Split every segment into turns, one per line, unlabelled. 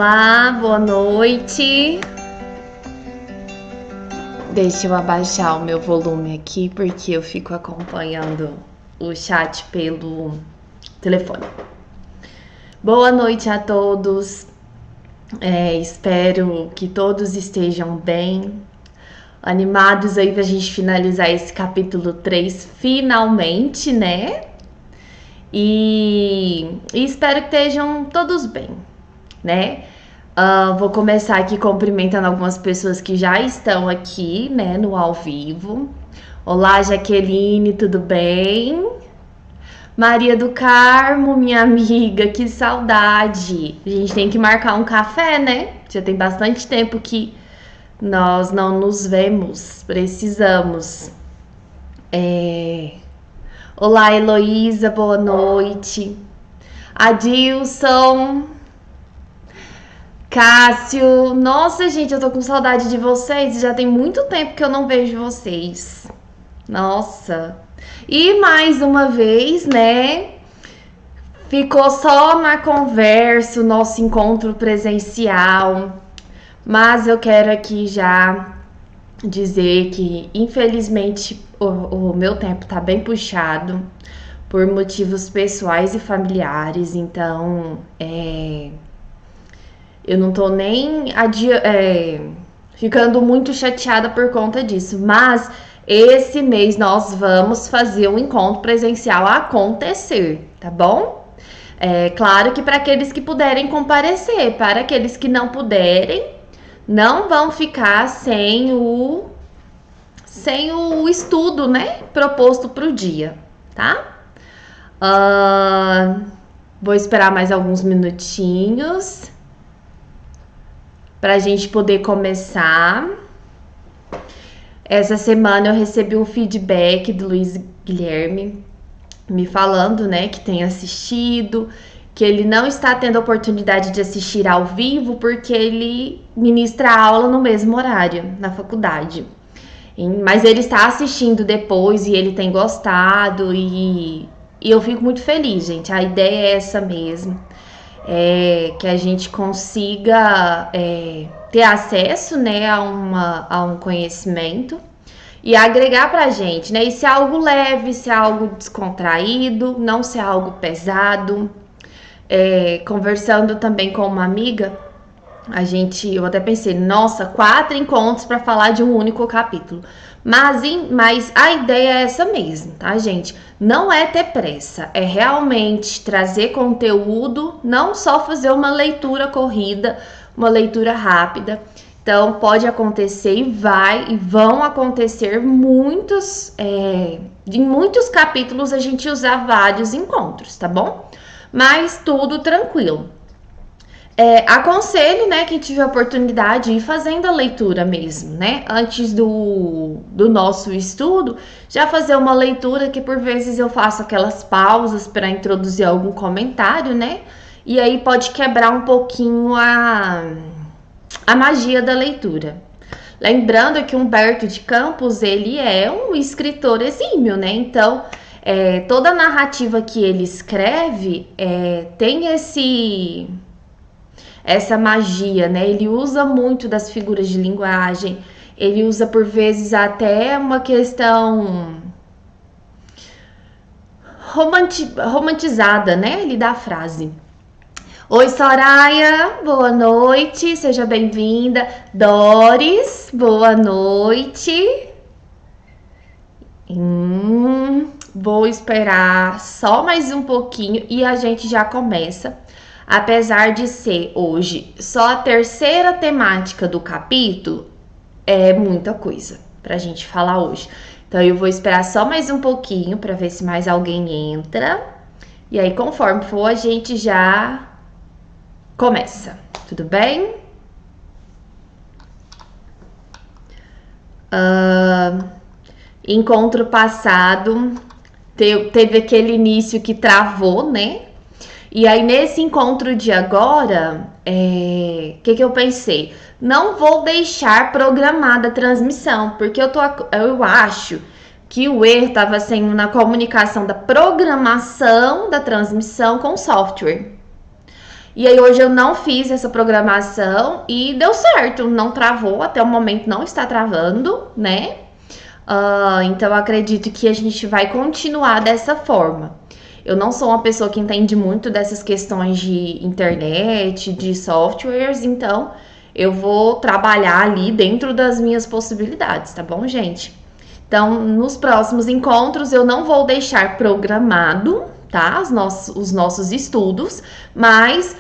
Olá, boa noite. Deixa eu abaixar o meu volume aqui porque eu fico acompanhando o chat pelo telefone. Boa noite a todos. Espero que todos estejam bem, animados aí pra gente finalizar esse capítulo 3 finalmente, né? E espero que estejam todos bem, né? Vou começar aqui cumprimentando algumas pessoas que já estão aqui, né, no ao vivo. Olá, Jaqueline, tudo bem? Maria do Carmo, minha amiga, que saudade! A gente tem que marcar um café, né? Já tem bastante tempo que nós não nos vemos, precisamos. Olá, Heloísa, boa noite. Adilson, Cássio, nossa, gente, eu tô com saudade de vocês. Já tem muito tempo que eu não vejo vocês. Nossa. E mais uma vez, né? Ficou só na conversa o nosso encontro presencial. Mas eu quero aqui já dizer que, infelizmente, o meu tempo tá bem puxado por motivos pessoais e familiares. Então, eu não tô nem ficando muito chateada por conta disso. Mas esse mês nós vamos fazer um encontro presencial acontecer, tá bom? Claro que para aqueles que puderem comparecer, para aqueles que não puderem, não vão ficar sem o estudo, né, proposto para o dia, tá? Vou esperar mais alguns minutinhos para a gente poder começar. Essa semana eu recebi um feedback do Luiz Guilherme me falando, né, que tem assistido, que ele não está tendo a oportunidade de assistir ao vivo porque ele ministra aula no mesmo horário na faculdade. Mas ele está assistindo depois e ele tem gostado e eu fico muito feliz, gente. A ideia é essa mesmo, que a gente consiga ter acesso, né, a um conhecimento e agregar pra gente, né? E ser algo leve, ser algo descontraído, não ser algo pesado. Conversando também com uma amiga, eu até pensei, nossa, 4 encontros para falar de um único capítulo. Mas a ideia é essa mesmo, tá, gente? Não é ter pressa, é realmente trazer conteúdo, não só fazer uma leitura corrida, uma leitura rápida. Então, pode acontecer e vão acontecer muitos, em muitos capítulos a gente usar vários encontros, tá bom? Mas tudo tranquilo. Aconselho, né, quem tiver oportunidade de ir fazendo a leitura mesmo, né? Antes do nosso estudo, já fazer uma leitura que por vezes eu faço aquelas pausas para introduzir algum comentário, né? E aí pode quebrar um pouquinho a magia da leitura. Lembrando que Humberto de Campos, ele é um escritor exímio, né? Então, toda a narrativa que ele escreve tem essa magia, né? Ele usa muito das figuras de linguagem, ele usa por vezes até uma questão romantizada, né? Ele dá a frase. Oi, Soraya, boa noite, seja bem-vinda. Doris, boa noite. Vou esperar só mais um pouquinho e a gente já começa. Apesar de ser hoje só a 3ª temática do capítulo, é muita coisa pra gente falar hoje. Então eu vou esperar só mais um pouquinho pra ver se mais alguém entra. E aí, conforme for, a gente já começa. Tudo bem? Encontro passado teve aquele início que travou, né? E aí, nesse encontro de agora, que eu pensei? Não vou deixar programada a transmissão, porque eu acho que o erro estava sendo na comunicação da programação da transmissão com o software. E aí hoje eu não fiz essa programação e deu certo, não travou, até o momento não está travando, né? Então eu acredito que a gente vai continuar dessa forma. Eu não sou uma pessoa que entende muito dessas questões de internet, de softwares, então eu vou trabalhar ali dentro das minhas possibilidades, tá bom, gente? Então, nos próximos encontros eu não vou deixar programado, tá? Os nossos estudos, mas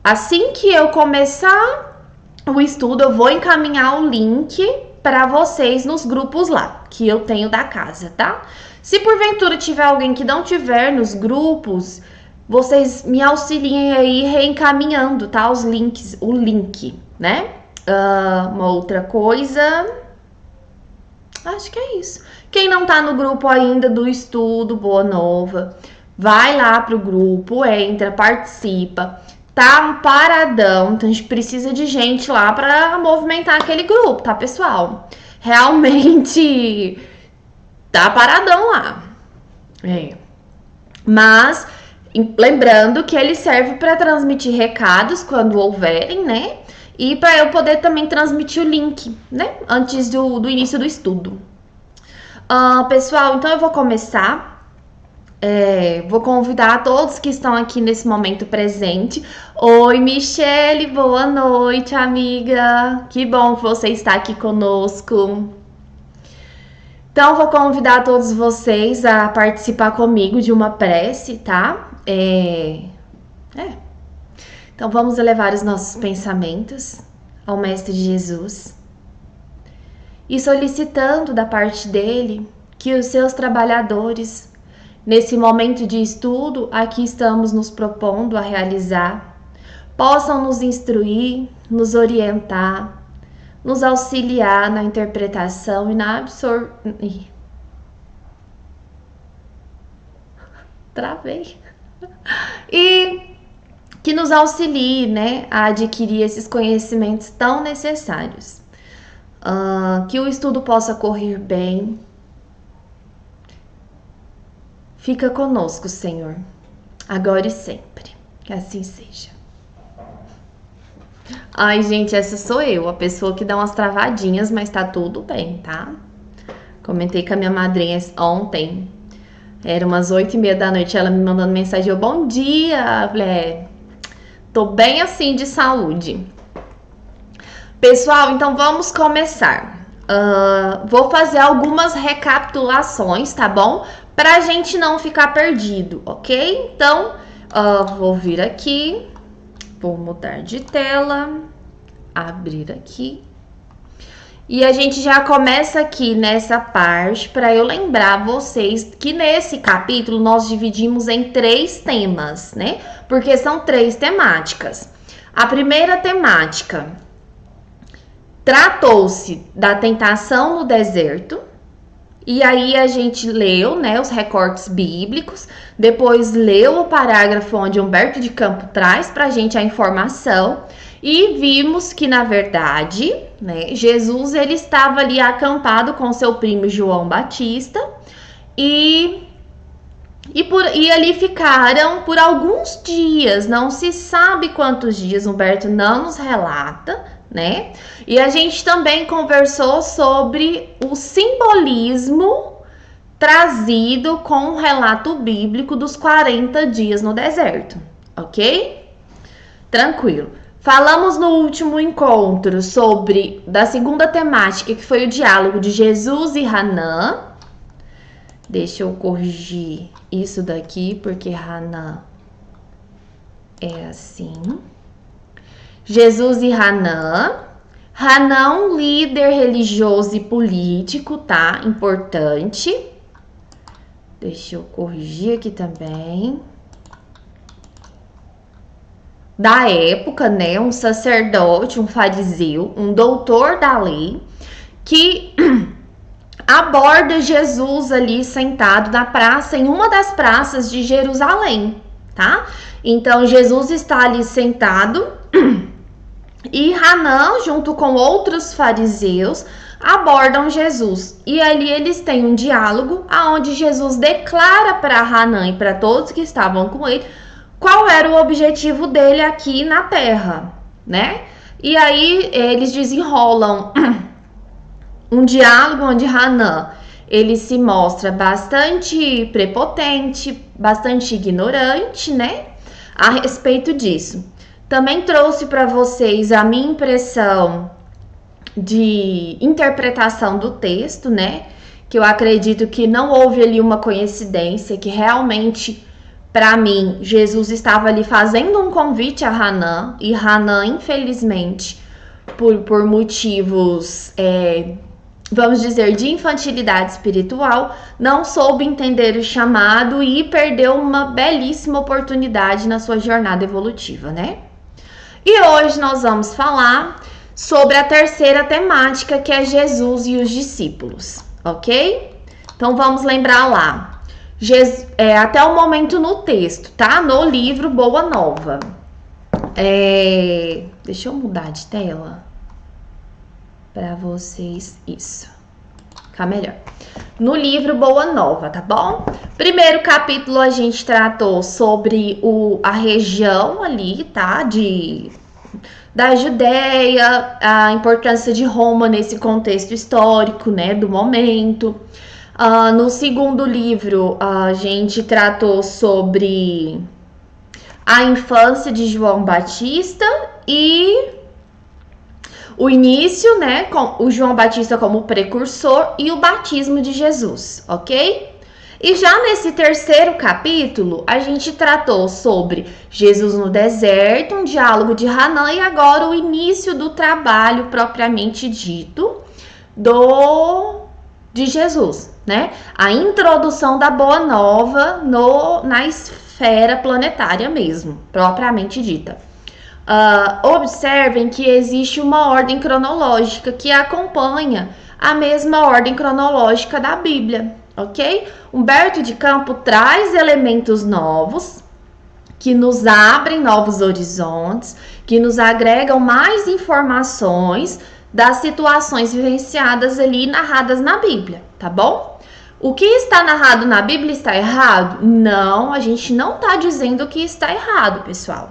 assim que eu começar o estudo, eu vou encaminhar o link para vocês nos grupos lá, que eu tenho da casa, tá? Se porventura tiver alguém que não tiver nos grupos, vocês me auxiliem aí reencaminhando, tá? Os links, o link, né? Uma outra coisa... Acho que é isso. Quem não tá no grupo ainda do estudo Boa Nova, vai lá pro grupo, entra, participa. Tá um paradão, então a gente precisa de gente lá para movimentar aquele grupo, tá, pessoal? Realmente tá paradão lá. Mas lembrando que ele serve para transmitir recados quando houverem, né? E para eu poder também transmitir o link, né? Antes do início do estudo. Pessoal, então eu vou começar. Vou convidar todos que estão aqui nesse momento presente. Oi, Michele, boa noite, amiga. Que bom que você está aqui conosco. Então, vou convidar todos vocês a participar comigo de uma prece, tá? Então, vamos elevar os nossos pensamentos ao Mestre Jesus e solicitando da parte dele que os seus trabalhadores, nesse momento de estudo a que estamos nos propondo a realizar, possam nos instruir, nos orientar, nos auxiliar na interpretação e na Travei. E que nos auxilie, né, a adquirir esses conhecimentos tão necessários. Que o estudo possa correr bem. Fica conosco, Senhor, agora e sempre. Que assim seja. Ai, gente, essa sou eu, a pessoa que dá umas travadinhas, mas tá tudo bem, tá? Comentei com a minha madrinha ontem. Era umas 8h30 da noite, ela me mandando mensagem. Bom dia, falei, tô bem assim de saúde. Pessoal, então vamos começar. Vou fazer algumas recapitulações, tá bom? Pra gente não ficar perdido, ok? Então, vou vir aqui, vou mudar de tela, abrir aqui. E a gente já começa aqui nessa parte para eu lembrar vocês que nesse capítulo nós dividimos em 3 temas, né? Porque são 3 temáticas. A primeira temática tratou-se da tentação no deserto. E aí a gente leu, né, os recortes bíblicos, depois leu o parágrafo onde Humberto de Campos traz pra gente a informação e vimos que, na verdade, né, Jesus ele estava ali acampado com seu primo João Batista e ali ficaram por alguns dias, não se sabe quantos dias, Humberto não nos relata, né? E a gente também conversou sobre o simbolismo trazido com o relato bíblico dos 40 dias no deserto, ok? Tranquilo. Falamos no último encontro da segunda temática, que foi o diálogo de Jesus e Hanã. Deixa eu corrigir isso daqui, porque Hanã é assim. Jesus e Hanã. Hanã, um líder religioso e político, tá? Importante. Deixa eu corrigir aqui também. Da época, né? Um sacerdote, um fariseu, um doutor da lei, que aborda Jesus ali sentado na praça, em uma das praças de Jerusalém, tá? Então, Jesus está ali sentado e Hanã, junto com outros fariseus, abordam Jesus. E ali eles têm um diálogo onde Jesus declara para Hanã e para todos que estavam com ele qual era o objetivo dele aqui na Terra, né? E aí eles desenrolam um diálogo onde Hanan, ele se mostra bastante prepotente, bastante ignorante, né? A respeito disso. Também trouxe para vocês a minha impressão de interpretação do texto, né? Que eu acredito que não houve ali uma coincidência, que realmente, para mim, Jesus estava ali fazendo um convite a Hanan, e Hanan, infelizmente, por motivos, vamos dizer, de infantilidade espiritual, não soube entender o chamado e perdeu uma belíssima oportunidade na sua jornada evolutiva, né? E hoje nós vamos falar sobre a terceira temática, que é Jesus e os discípulos, ok? Então vamos lembrar lá, até o momento no texto, tá? No livro Boa Nova. Deixa eu mudar de tela para vocês, isso, ficar melhor. No livro Boa Nova, tá bom? Primeiro capítulo a gente tratou sobre a região ali, tá? Da Judéia, a importância de Roma nesse contexto histórico, né? Do momento. No segundo livro, a gente tratou sobre a infância de João Batista e o início, né, com o João Batista como precursor e o batismo de Jesus, ok? E já nesse terceiro capítulo, a gente tratou sobre Jesus no deserto, um diálogo de Hanan e agora o início do trabalho propriamente dito de Jesus, né? A introdução da Boa Nova na esfera planetária mesmo, propriamente dita. Observem que existe uma ordem cronológica que acompanha a mesma ordem cronológica da Bíblia, ok? Humberto de Campos traz elementos novos que nos abrem novos horizontes, que nos agregam mais informações das situações vivenciadas ali, narradas na Bíblia, tá bom? O que está narrado na Bíblia está errado? Não, a gente não está dizendo que está errado, pessoal.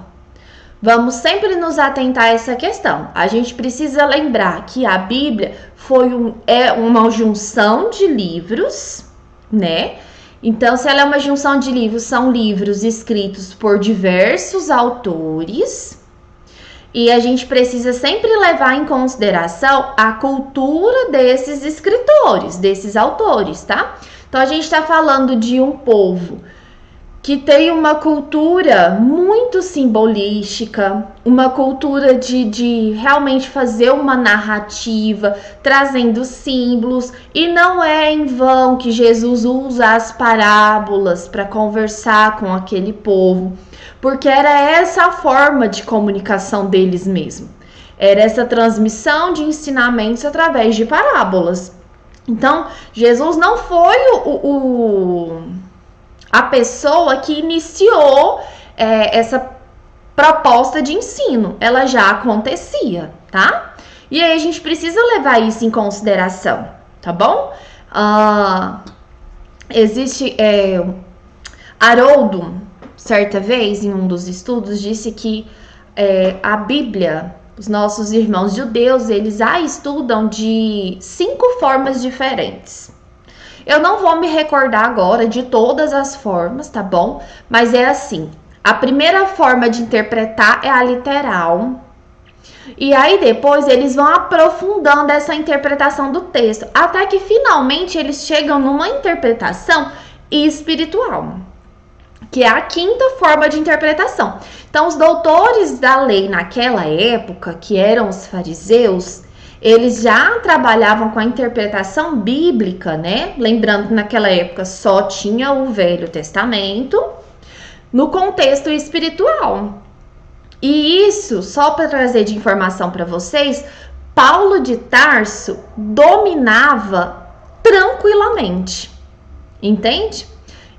Vamos sempre nos atentar a essa questão. A gente precisa lembrar que a Bíblia é uma junção de livros, né? Então, se ela é uma junção de livros, são livros escritos por diversos autores. E a gente precisa sempre levar em consideração a cultura desses escritores, desses autores, tá? Então, a gente está falando de um povo que tem uma cultura muito simbolística, uma cultura de realmente fazer uma narrativa, trazendo símbolos, e não é em vão que Jesus usa as parábolas para conversar com aquele povo, porque era essa a forma de comunicação deles mesmo, era essa transmissão de ensinamentos através de parábolas. Então, Jesus não foi a pessoa que iniciou essa proposta de ensino, ela já acontecia, tá? E aí a gente precisa levar isso em consideração, tá bom? Existe Haroldo, certa vez, em um dos estudos, disse que a Bíblia, os nossos irmãos judeus, eles a estudam de 5 formas diferentes. Eu não vou me recordar agora de todas as formas, tá bom? Mas é assim, a primeira forma de interpretar é a literal. E aí depois eles vão aprofundando essa interpretação do texto, até que finalmente eles chegam numa interpretação espiritual, que é a 5ª forma de interpretação. Então, os doutores da lei naquela época, que eram os fariseus, eles já trabalhavam com a interpretação bíblica, né? Lembrando que naquela época só tinha o Velho Testamento, no contexto espiritual. E isso, só para trazer de informação para vocês, Paulo de Tarso dominava tranquilamente, entende?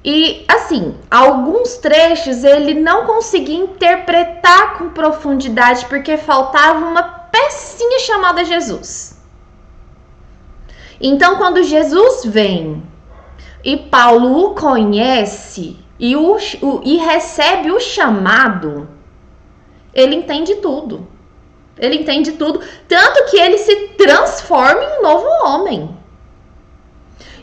E assim, alguns trechos ele não conseguia interpretar com profundidade porque faltava uma pecinha chamada Jesus. Então, quando Jesus vem e Paulo o conhece, e recebe o chamado, ele entende tudo. Ele entende tudo, tanto que ele se transforma em um novo homem.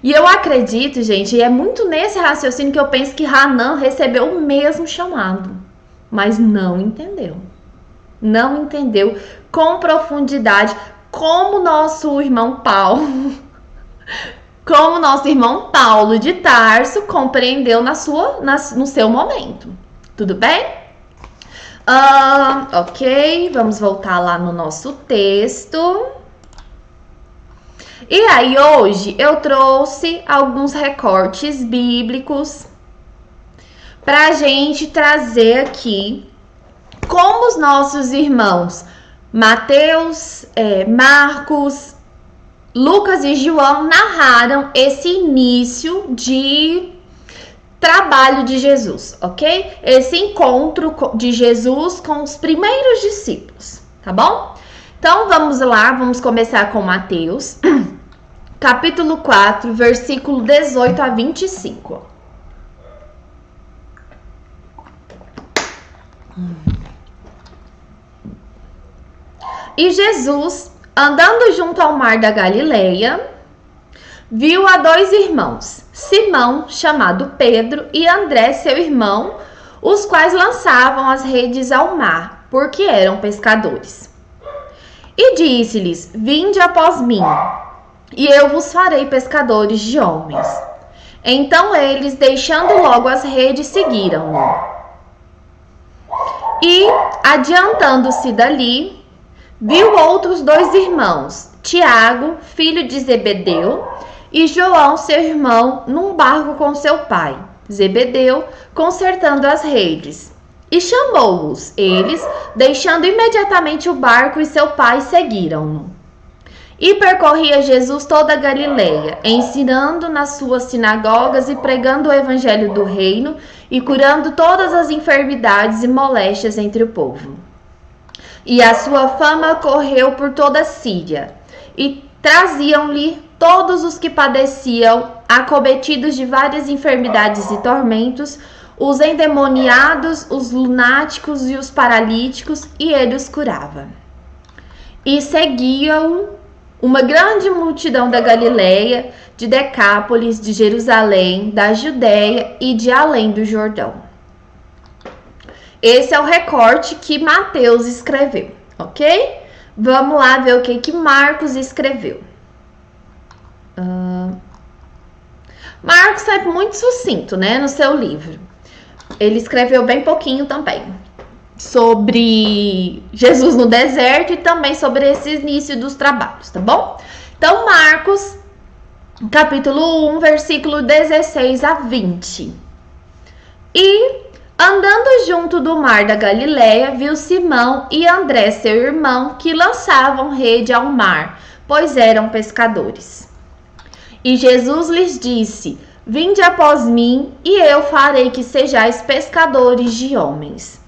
E eu acredito, gente, e é muito nesse raciocínio que eu penso que Hanan recebeu o mesmo chamado, mas não entendeu. Não entendeu com profundidade como nosso irmão Paulo, de Tarso compreendeu no seu momento. Tudo bem? Ok, vamos voltar lá no nosso texto. E aí, hoje eu trouxe alguns recortes bíblicos pra gente trazer aqui como os nossos irmãos Mateus, Marcos, Lucas e João narraram esse início de trabalho de Jesus, ok? Esse encontro de Jesus com os primeiros discípulos, tá bom? Então, vamos lá, vamos começar com Mateus, capítulo 4, versículo 18 a 25. E Jesus, andando junto ao mar da Galileia, viu a dois irmãos, Simão, chamado Pedro, e André, seu irmão, os quais lançavam as redes ao mar, porque eram pescadores. E disse-lhes: Vinde após mim, e eu vos farei pescadores de homens. Então eles, deixando logo as redes, seguiram-no. E, adiantando-se dali, viu outros dois irmãos, Tiago, filho de Zebedeu, e João, seu irmão, num barco com seu pai, Zebedeu, consertando as redes. E chamou-os. Eles, deixando imediatamente o barco e seu pai, seguiram-no. E percorria Jesus toda a Galileia, ensinando nas suas sinagogas e pregando o evangelho do reino e curando todas as enfermidades e moléstias entre o povo. E a sua fama correu por toda a Síria, e traziam-lhe todos os que padeciam, acometidos de várias enfermidades e tormentos, os endemoniados, os lunáticos e os paralíticos, e ele os curava. E seguiam uma grande multidão da Galileia, de Decápolis, de Jerusalém, da Judéia e de além do Jordão. Esse é o recorte que Mateus escreveu, ok? Vamos lá ver o que Marcos escreveu. Marcos é muito sucinto, né, no seu livro. Ele escreveu bem pouquinho também sobre Jesus no deserto e também sobre esse início dos trabalhos, tá bom? Então, Marcos, capítulo 1, versículo 16 a 20. E, andando junto do mar da Galileia, viu Simão e André, seu irmão, que lançavam rede ao mar, pois eram pescadores. E Jesus lhes disse: Vinde após mim, e eu farei que sejais pescadores de homens.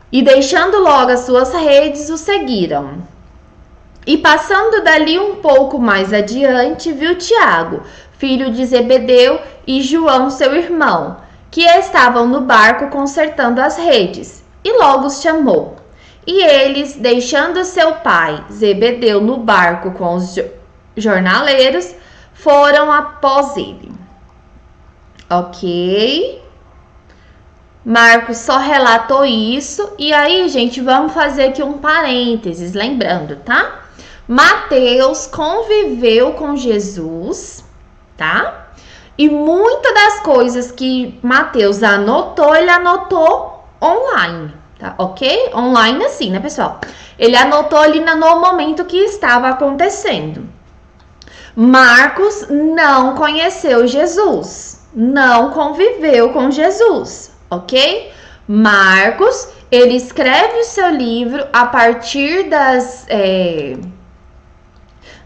E deixando logo as suas redes, o seguiram. E passando dali um pouco mais adiante, viu Tiago, filho de Zebedeu, e João, seu irmão, que estavam no barco consertando as redes, e logo os chamou. E eles, deixando seu pai, Zebedeu, no barco com os jornaleiros, foram após ele. Ok? Marcos só relatou isso. E aí, gente, vamos fazer aqui um parênteses, lembrando, tá? Mateus conviveu com Jesus, tá? E muitas das coisas que Mateus anotou, ele anotou online, tá? Ok? Online assim, né, pessoal? Ele anotou ali no momento que estava acontecendo. Marcos não conheceu Jesus, não conviveu com Jesus, ok? Marcos, ele escreve o seu livro a partir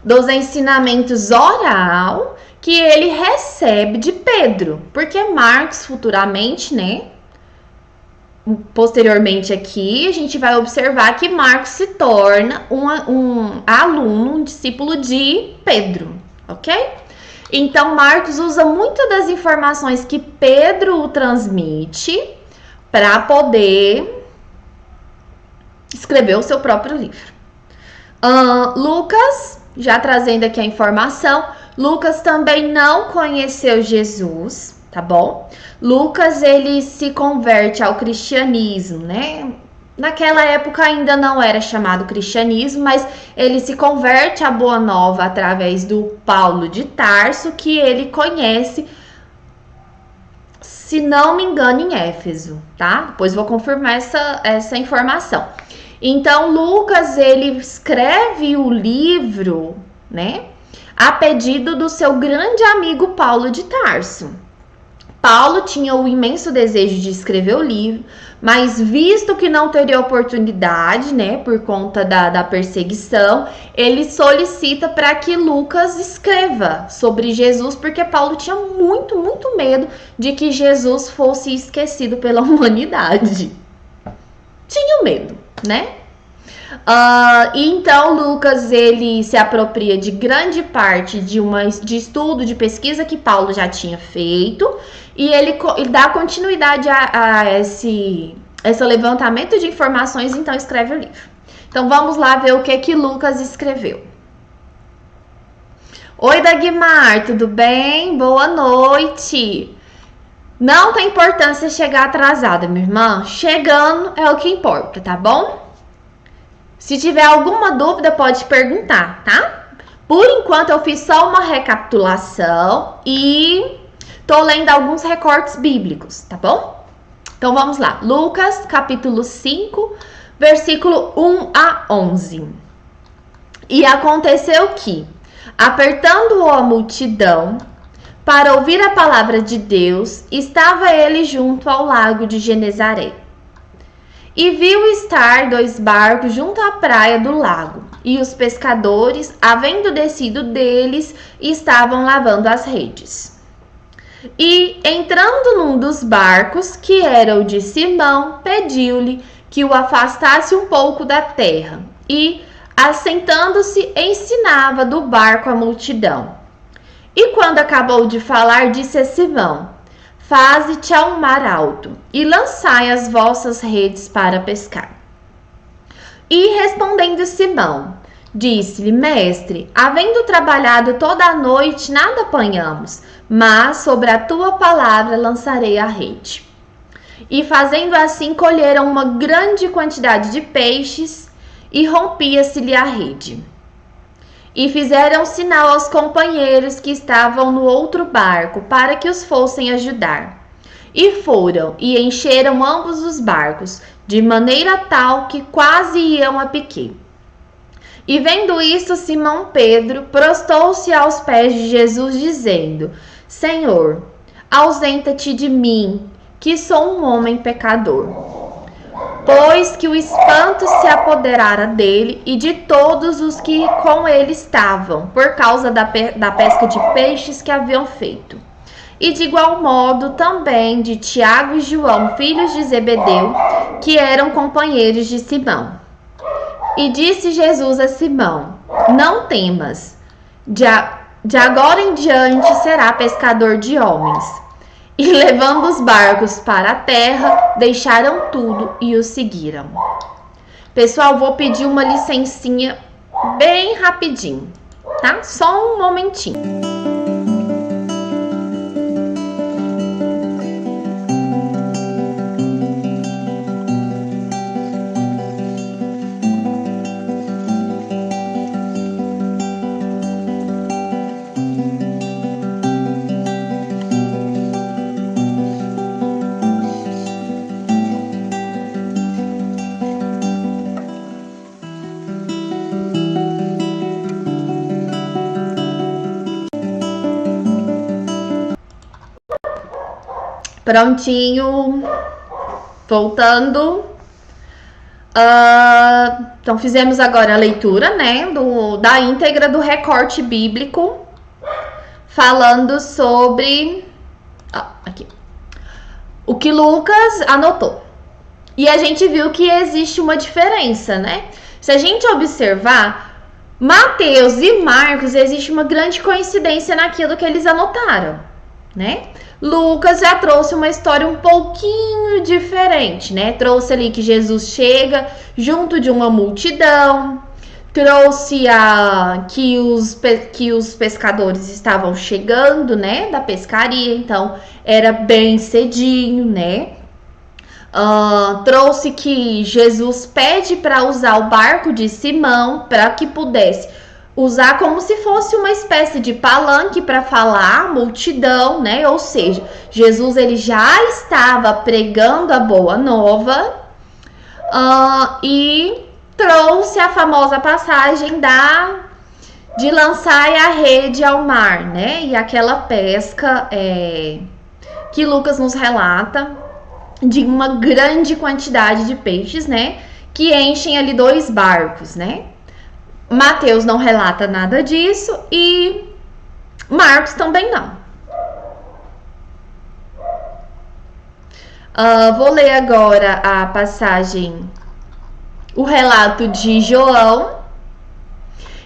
dos ensinamentos oral que ele recebe de Pedro, porque Marcos futuramente, né? Posteriormente aqui, a gente vai observar que Marcos se torna um aluno, um discípulo de Pedro, ok? Então, Marcos usa muito das informações que Pedro transmite para poder escrever o seu próprio livro. Lucas, já trazendo aqui a informação, Lucas também não conheceu Jesus, tá bom? Lucas, ele se converte ao cristianismo, né? Naquela época ainda não era chamado cristianismo, mas ele se converte à Boa Nova através do Paulo de Tarso, que ele conhece, se não me engano, em Éfeso, tá? Depois vou confirmar essa informação. Então, Lucas, ele escreve o livro, né, a pedido do seu grande amigo Paulo de Tarso. Paulo tinha o imenso desejo de escrever o livro, mas visto que não teria oportunidade, né, por conta da perseguição, ele solicita para que Lucas escreva sobre Jesus, porque Paulo tinha muito, muito medo de que Jesus fosse esquecido pela humanidade. Tinha medo, né? Então Lucas, ele se apropria de grande parte de estudo, de pesquisa que Paulo já tinha feito, e ele dá continuidade a esse levantamento de informações, então escreve o livro. Então vamos lá ver o que Lucas escreveu. Oi, Dagmar, tudo bem? Boa noite. Não tem importância chegar atrasada, minha irmã. Chegando é o que importa, tá bom? Se tiver alguma dúvida, pode perguntar, tá? Por enquanto, eu fiz só uma recapitulação e tô lendo alguns recortes bíblicos, tá bom? Então, vamos lá. Lucas, capítulo 5, versículo 1 a 11. E aconteceu que, apertando a multidão para ouvir a palavra de Deus, estava ele junto ao lago de Genezaré. E viu estar 2 barcos junto à praia do lago, e os pescadores, havendo descido deles, estavam lavando as redes. E, entrando num dos barcos, que era o de Simão, pediu-lhe que o afastasse um pouco da terra, e, assentando-se, ensinava do barco a multidão. E quando acabou de falar, disse a Simão: Faze-te ao mar alto, e lançai as vossas redes para pescar. E respondendo Simão, disse-lhe: Mestre, havendo trabalhado toda a noite, nada apanhamos, mas sobre a tua palavra lançarei a rede. E fazendo assim, colheram uma grande quantidade de peixes, e rompia-se-lhe a rede. E fizeram sinal aos companheiros que estavam no outro barco, para que os fossem ajudar. E foram, e encheram ambos os barcos, de maneira tal que quase iam a pique. E vendo isso, Simão Pedro prostou-se aos pés de Jesus, dizendo: Senhor, ausenta-te de mim, que sou um homem pecador. Pois que o espanto se apoderara dele e de todos os que com ele estavam, por causa da pesca de peixes que haviam feito. E de igual modo também de Tiago e João, filhos de Zebedeu, que eram companheiros de Simão. E disse Jesus a Simão: Não temas, de agora em diante será pescador de homens. E levando os barcos para a terra, deixaram tudo e o seguiram. Pessoal, vou pedir uma licencinha bem rapidinho, tá? Só um momentinho. Prontinho, voltando. Então fizemos agora a leitura, né, da íntegra do recorte bíblico, falando sobre aqui, o que Lucas anotou. E a gente viu que existe uma diferença, né? Se a gente observar, Mateus e Marcos, existe uma grande coincidência naquilo que eles anotaram, né? Lucas já trouxe uma história um pouquinho diferente, né? Trouxe ali que Jesus chega junto de uma multidão, trouxe que os pescadores estavam chegando, né, da pescaria, então era bem cedinho, né? Trouxe que Jesus pede para usar o barco de Simão para que pudesse usar como se fosse uma espécie de palanque para falar à multidão, né? Ou seja, Jesus ele já estava pregando a boa nova e trouxe a famosa passagem de lançar a rede ao mar, né? E aquela pesca que Lucas nos relata de uma grande quantidade de peixes, né? Que enchem ali 2 barcos, né? Mateus não relata nada disso e Marcos também não. Vou ler agora a passagem, o relato de João.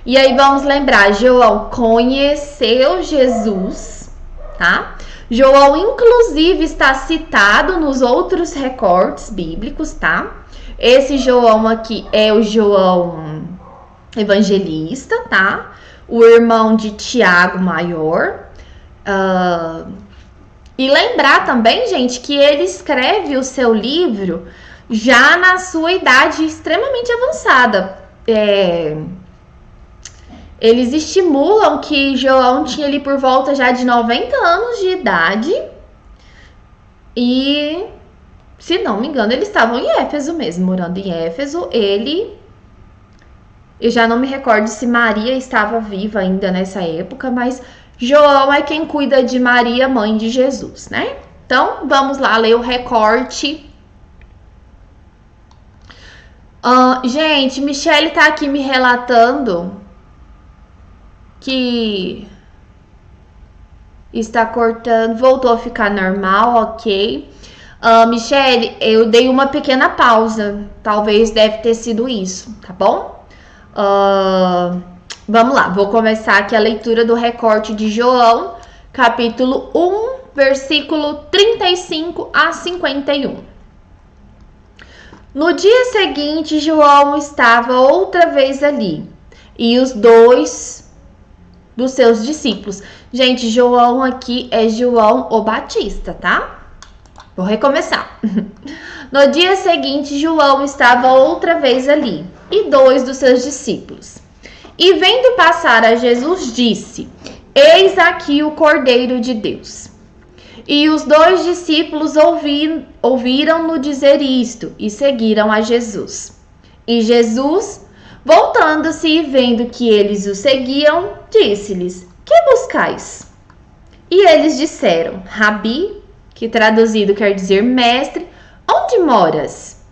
E aí vamos lembrar, João conheceu Jesus, tá? João, inclusive, está citado nos outros recortes bíblicos, tá? Esse João aqui é o João evangelista, tá? O irmão de Tiago maior. E lembrar também, gente, que ele escreve o seu livro já na sua idade extremamente avançada. Eles estimulam que João tinha ali por volta já de 90 anos de idade. E, se não me engano, eles estavam em Éfeso mesmo, morando em Éfeso. Eu já não me recordo se Maria estava viva ainda nessa época, mas João é quem cuida de Maria, mãe de Jesus, né? Então, vamos lá ler o recorte. Gente, Michele tá aqui me relatando que está cortando, voltou a ficar normal, ok. Michele, eu dei uma pequena pausa, talvez deve ter sido isso, tá bom? Vamos lá, vou começar aqui a leitura do recorte de João, capítulo 1, versículo 35 a 51. No dia seguinte, João estava outra vez ali, e os 2 dos seus discípulos. Gente, João aqui é João o Batista, tá? Vou recomeçar. No dia seguinte, João estava outra vez ali, e 2 dos seus discípulos. E vendo passar a Jesus, disse: Eis aqui o Cordeiro de Deus. E os 2 discípulos ouviram-no dizer isto, e seguiram a Jesus. E Jesus, voltando-se e vendo que eles o seguiam, disse-lhes: Que buscais? E eles disseram: Rabi, que traduzido quer dizer mestre, onde moras?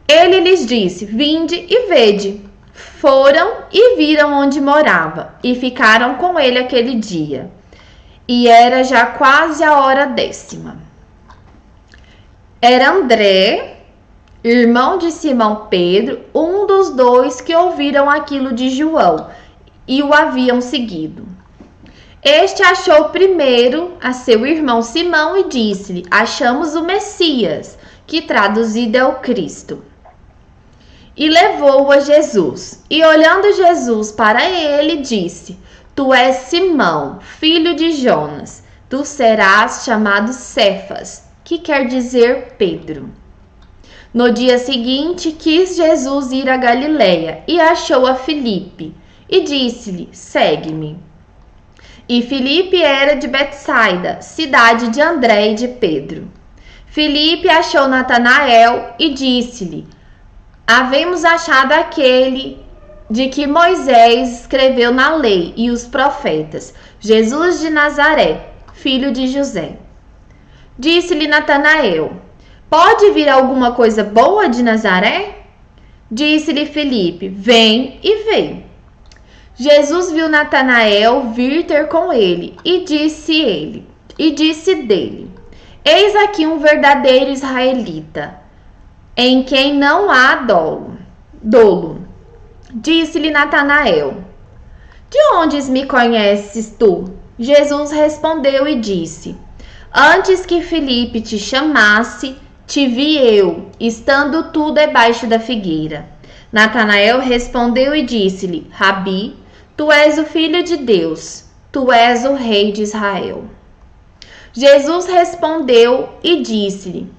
Ele lhes disse: Vinde e vede. Foram e viram onde morava, e ficaram com ele aquele dia. E era já quase a hora 10ª. Era André, irmão de Simão Pedro, um dos 2 que ouviram aquilo de João e o haviam seguido. Este achou primeiro a seu irmão Simão e disse-lhe: Achamos o Messias, que traduzido é o Cristo. E levou-o a Jesus. E olhando Jesus para ele, disse: Tu és Simão, filho de Jonas. Tu serás chamado Cefas, que quer dizer Pedro. No dia seguinte, quis Jesus ir a Galiléia e achou a Filipe e disse-lhe: Segue-me. E Filipe era de Betsaida, cidade de André e de Pedro. Filipe achou Natanael e disse-lhe: Havemos achado aquele de que Moisés escreveu na lei e os profetas, Jesus de Nazaré, filho de José. Disse-lhe Natanael: Pode vir alguma coisa boa de Nazaré? Disse-lhe Filipe: Vem e vê. Jesus viu Natanael vir ter com ele e disse dele: Eis aqui um verdadeiro israelita, em quem não há dolo. Disse-lhe Natanael: de onde me conheces tu? Jesus respondeu e disse: antes que Filipe te chamasse, te vi eu, estando tu debaixo da figueira. Natanael respondeu e disse-lhe: Rabi, tu és o Filho de Deus, tu és o Rei de Israel. Jesus respondeu e disse-lhe: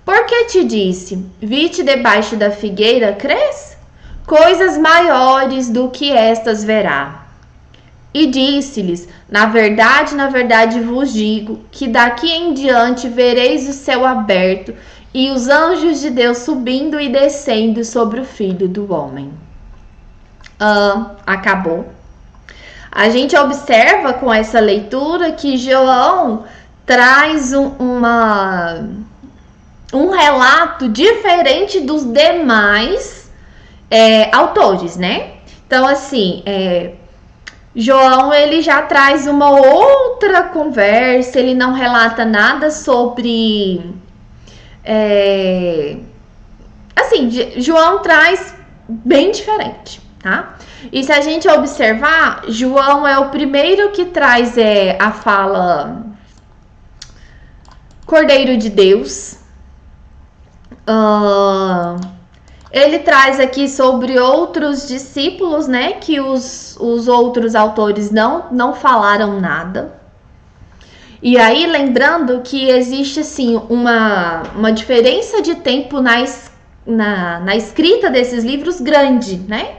por que te disse, vi-te debaixo da figueira, crês? Coisas maiores do que estas verá. E disse-lhes: na verdade vos digo, que daqui em diante vereis o céu aberto e os anjos de Deus subindo e descendo sobre o Filho do Homem. Acabou. A gente observa com essa leitura que João traz um relato diferente dos demais autores, né? Então, assim, João, ele já traz uma outra conversa, ele não relata nada sobre... assim, João traz bem diferente, tá? E se a gente observar, João é o primeiro que traz a fala Cordeiro de Deus. Ele traz aqui sobre outros discípulos, né? Que os outros autores não falaram nada. E aí, lembrando que existe, assim, uma diferença de tempo na escrita desses livros grande, né?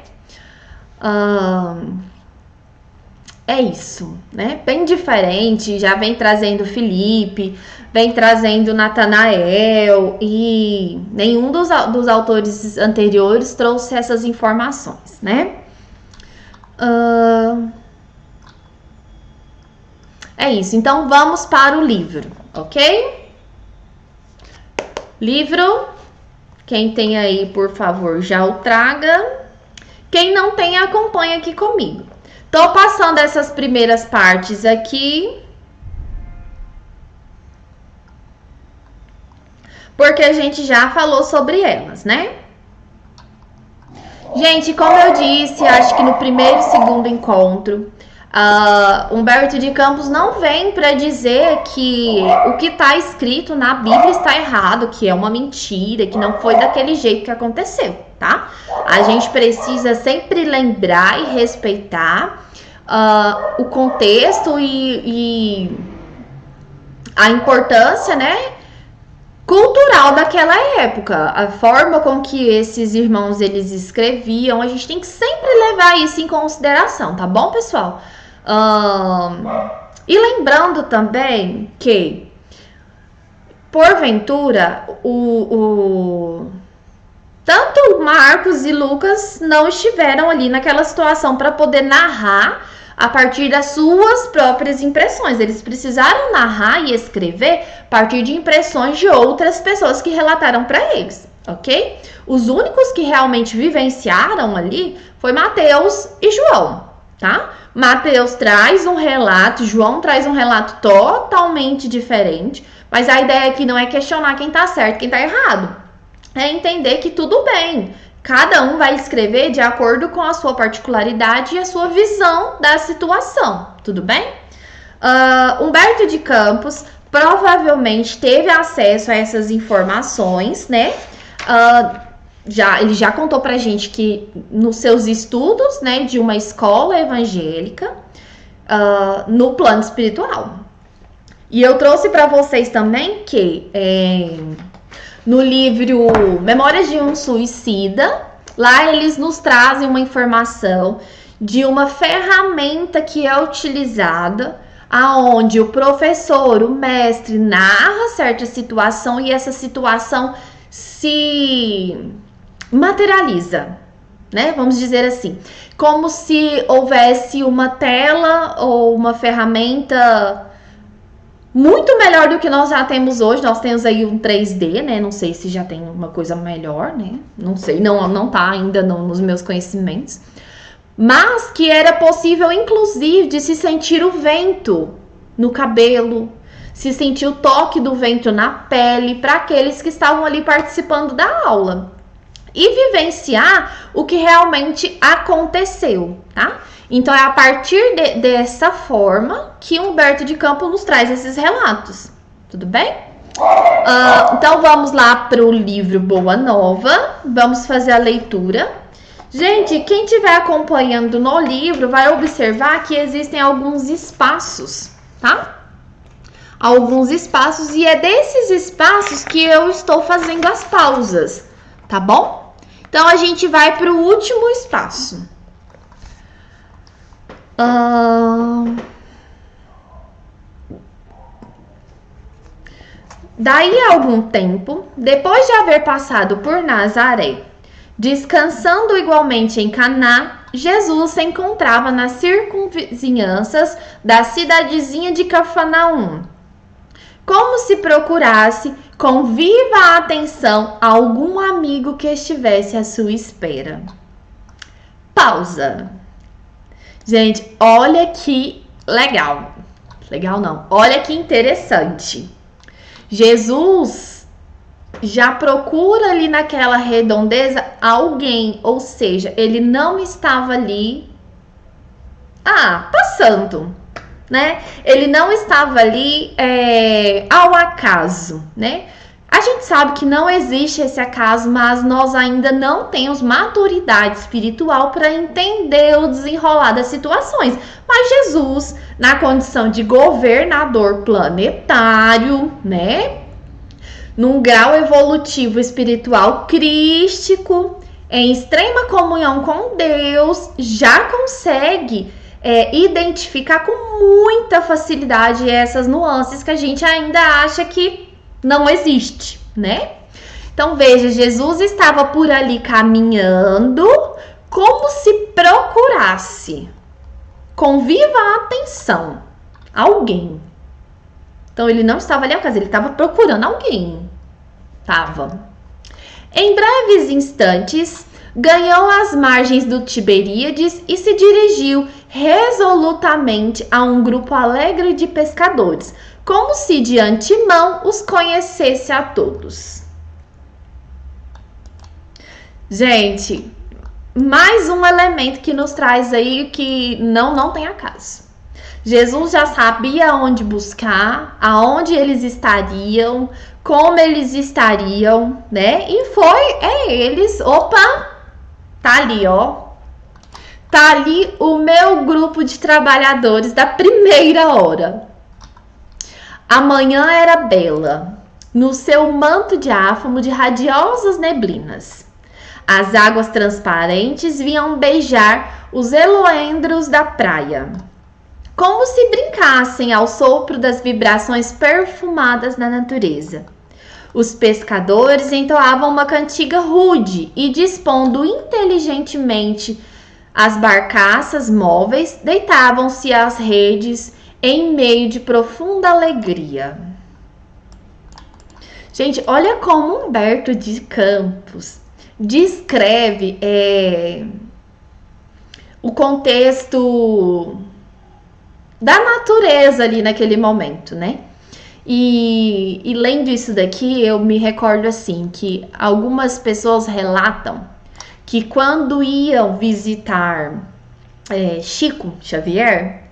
É isso, né? Bem diferente, já vem trazendo Filipe, vem trazendo Natanael, e nenhum dos autores anteriores trouxe essas informações, né? É isso, então vamos para o livro, ok? Livro, quem tem aí, por favor, já o traga. Quem não tem, acompanha aqui comigo. Tô passando essas primeiras partes aqui, porque a gente já falou sobre elas, né? Gente, como eu disse, acho que no primeiro e segundo encontro, Humberto de Campos não vem para dizer que o que está escrito na Bíblia está errado, que é uma mentira, que não foi daquele jeito que aconteceu, tá? A gente precisa sempre lembrar e respeitar o contexto e a importância, né, cultural daquela época, a forma com que esses irmãos eles escreviam, a gente tem que sempre levar isso em consideração, tá bom, pessoal? E lembrando também que, porventura, tanto Marcos e Lucas não estiveram ali naquela situação para poder narrar a partir das suas próprias impressões. Eles precisaram narrar e escrever a partir de impressões de outras pessoas que relataram para eles, ok? Os únicos que realmente vivenciaram ali foi Mateus e João, tá? Mateus traz um relato, João traz um relato totalmente diferente, mas a ideia aqui não é questionar quem tá certo, quem tá errado. É entender que tudo bem, cada um vai escrever de acordo com a sua particularidade e a sua visão da situação, tudo bem? Humberto de Campos provavelmente teve acesso a essas informações, né? Ele já contou pra gente que nos seus estudos, né, de uma escola evangélica, no plano espiritual. E eu trouxe para vocês também que no livro Memórias de um Suicida, lá eles nos trazem uma informação de uma ferramenta que é utilizada, aonde o professor, o mestre, narra certa situação e essa situação se materializa, né? Vamos dizer assim, como se houvesse uma tela ou uma ferramenta muito melhor do que nós já temos hoje. Nós temos aí um 3D, né? Não sei se já tem uma coisa melhor, né? Não sei, não tá ainda nos meus conhecimentos. Mas que era possível, inclusive, de se sentir o vento no cabelo, se sentir o toque do vento na pele, para aqueles que estavam ali participando da aula. e vivenciar o que realmente aconteceu, tá? Então é a partir dessa forma que Humberto de Campos nos traz esses relatos, tudo bem? Então vamos lá para o livro Boa Nova, vamos fazer a leitura. Gente, quem estiver acompanhando no livro vai observar que existem alguns espaços, tá? Alguns espaços, e é desses espaços que eu estou fazendo as pausas, tá bom? Então a gente vai para o último espaço. Daí a algum tempo, depois de haver passado por Nazaré, descansando igualmente em Caná, Jesus se encontrava nas circunvizinhanças da cidadezinha de Cafarnaum, como se procurasse com viva atenção algum amigo que estivesse à sua espera. Pausa. Gente, olha que legal. Legal não, olha que interessante. Jesus já procura ali naquela redondeza alguém, ou seja, ele não estava ali passando, né? Ele não estava ali ao acaso, né? A gente sabe que não existe esse acaso, mas nós ainda não temos maturidade espiritual para entender o desenrolar das situações. Mas Jesus, na condição de governador planetário, né? Num grau evolutivo espiritual crístico, em extrema comunhão com Deus, já consegue identificar com muita facilidade essas nuances que a gente ainda acha que não existe, né? Então veja, Jesus estava por ali caminhando como se procurasse, com viva atenção, alguém. Então ele não estava ali ao caso, ele estava procurando alguém. Em breves instantes, ganhou as margens do Tiberíades e se dirigiu resolutamente a um grupo alegre de pescadores, como se de antemão os conhecesse a todos. Gente, mais um elemento que nos traz aí que não tem acaso. Jesus já sabia onde buscar, aonde eles estariam, como eles estariam, né? E eles, tá ali, ó. Tá ali o meu grupo de trabalhadores da primeira hora. A manhã era bela, no seu manto diáfano de radiosas neblinas. As águas transparentes vinham beijar os eloendros da praia, como se brincassem ao sopro das vibrações perfumadas da natureza. Os pescadores entoavam uma cantiga rude e, dispondo inteligentemente as barcaças móveis, deitavam-se às redes em meio de profunda alegria. Gente, olha como Humberto de Campos descreve o contexto da natureza ali naquele momento, né? E lendo isso daqui, eu me recordo assim, que algumas pessoas relatam que quando iam visitar Chico Xavier,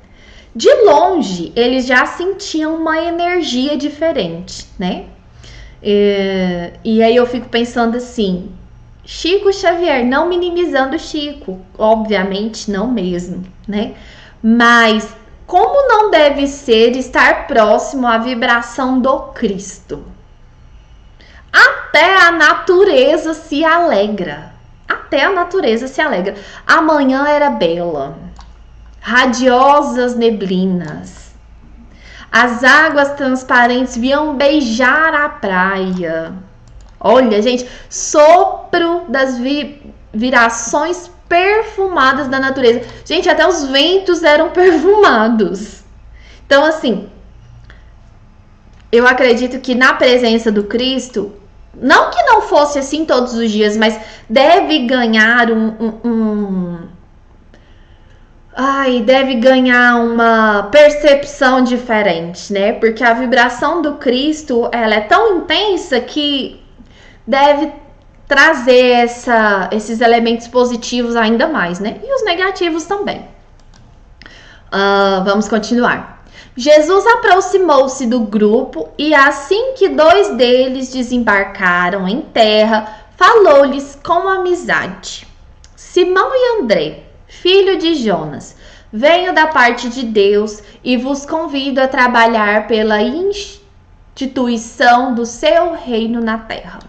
de longe eles já sentiam uma energia diferente, né? E aí eu fico pensando assim, Chico Xavier, não minimizando Chico, obviamente não mesmo, né? Mas como não deve ser estar próximo à vibração do Cristo? Até a natureza se alegra. Até a natureza se alegra. A manhã era bela. Radiosas neblinas. As águas transparentes vinham beijar a praia. Olha, gente, sopro das virações perfumadas da natureza. Gente, até os ventos eram perfumados. Então, assim, eu acredito que na presença do Cristo, não que não fosse assim todos os dias, mas deve ganhar deve ganhar uma percepção diferente, né? Porque a vibração do Cristo, ela é tão intensa que deve trazer esses elementos positivos ainda mais, né? E os negativos também. Vamos continuar. Jesus aproximou-se do grupo e assim que 2 deles desembarcaram em terra, falou-lhes com amizade. Simão e André, filho de Jonas, venho da parte de Deus e vos convido a trabalhar pela instituição do seu reino na terra.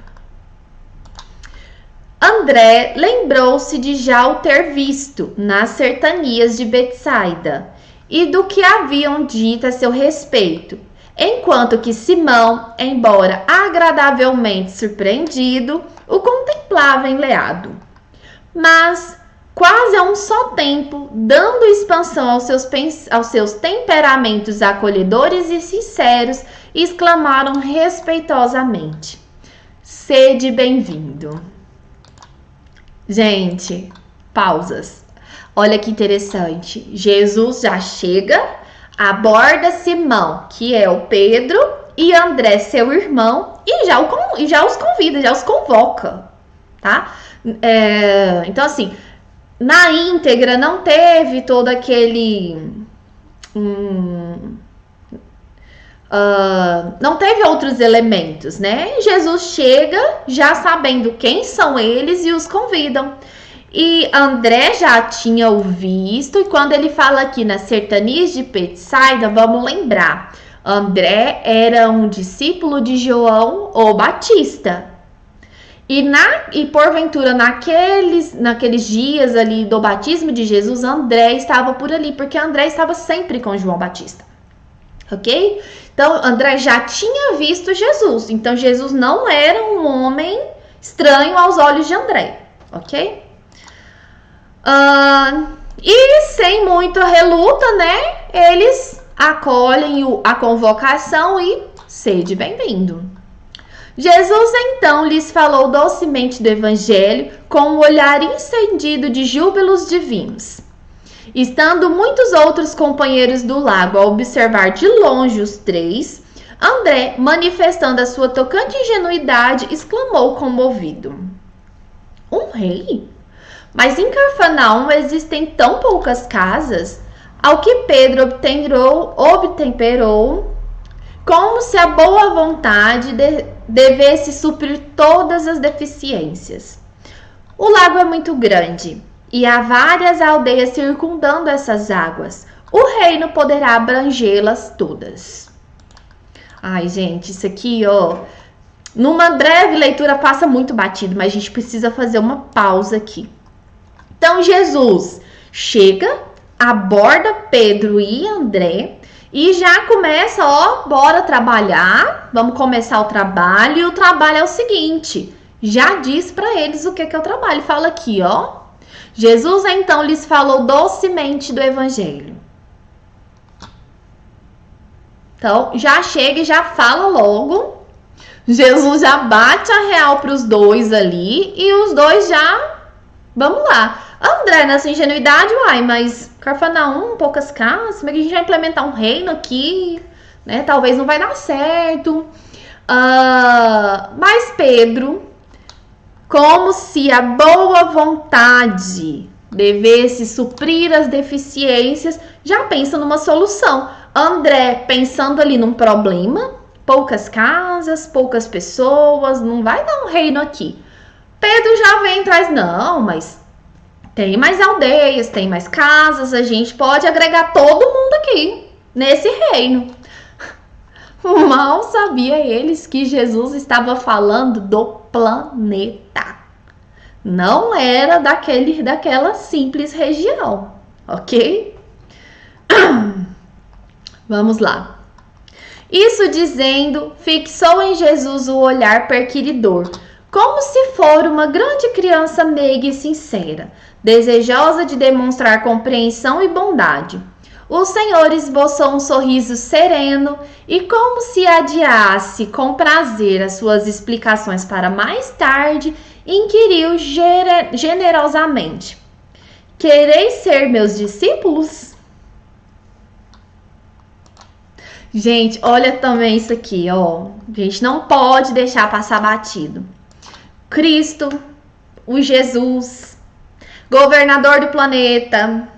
André lembrou-se de já o ter visto nas cercanias de Betsaida e do que haviam dito a seu respeito, enquanto que Simão, embora agradavelmente surpreendido, o contemplava enleado. Mas, quase a um só tempo, dando expansão aos seus temperamentos acolhedores e sinceros, exclamaram respeitosamente: sede bem-vindo. Gente, pausas. Olha que interessante. Jesus já chega, aborda Simão, que é o Pedro, e André, seu irmão, e já os convida, já os convoca, tá? Então, assim, na íntegra não teve todo aquele... não teve outros elementos, né? Jesus chega já sabendo quem são eles e os convidam. E André já tinha o visto, e quando ele fala aqui nas cercanias de Betsaida, vamos lembrar, André era um discípulo de João o Batista. E porventura, naqueles dias ali do batismo de Jesus, André estava por ali, porque André estava sempre com João Batista. Ok? Então, André já tinha visto Jesus. Então, Jesus não era um homem estranho aos olhos de André. Ok? E sem muita reluta, né? Eles acolhem a convocação e sede bem-vindo. Jesus então lhes falou docemente do evangelho com um olhar encendido de júbilos divinos. Estando muitos outros companheiros do lago a observar de longe os 3, André, manifestando a sua tocante ingenuidade, exclamou comovido: um rei? Mas em Cafarnaum existem tão poucas casas? Ao que Pedro obtemperou, como se a boa vontade devesse suprir todas as deficiências. O lago é muito grande e há várias aldeias circundando essas águas. O reino poderá abrangê-las todas. Ai, gente, isso aqui, ó, numa breve leitura passa muito batido, mas a gente precisa fazer uma pausa aqui. Então, Jesus chega, aborda Pedro e André e já começa, ó, bora trabalhar, vamos começar o trabalho. E o trabalho é o seguinte, já diz para eles o que é o trabalho. Fala aqui, ó. Jesus então lhes falou docemente do evangelho. Então, já chega e já fala logo. Jesus já bate a real para os 2 ali e os 2 já... Vamos lá. André, nessa ingenuidade, mas Cafarnaum, poucas casas, como é que a gente vai implementar um reino aqui? Né? Talvez não vai dar certo. Mas Pedro, como se a boa vontade devesse suprir as deficiências, já pensa numa solução. André pensando ali num problema, poucas casas, poucas pessoas, não vai dar um reino aqui. Pedro já vem atrás, não, mas tem mais aldeias, tem mais casas, a gente pode agregar todo mundo aqui, nesse reino. Mal sabia eles que Jesus estava falando do planeta. Não era daquela simples região, ok? Vamos lá. Isso dizendo, fixou em Jesus o olhar perquiridor, como se for uma grande criança meiga e sincera, desejosa de demonstrar compreensão e bondade. O Senhor esboçou um sorriso sereno e, como se adiasse com prazer as suas explicações para mais tarde, inquiriu generosamente: quereis ser meus discípulos? Gente, olha também isso aqui, ó. A gente não pode deixar passar batido. Cristo, o Jesus, governador do planeta,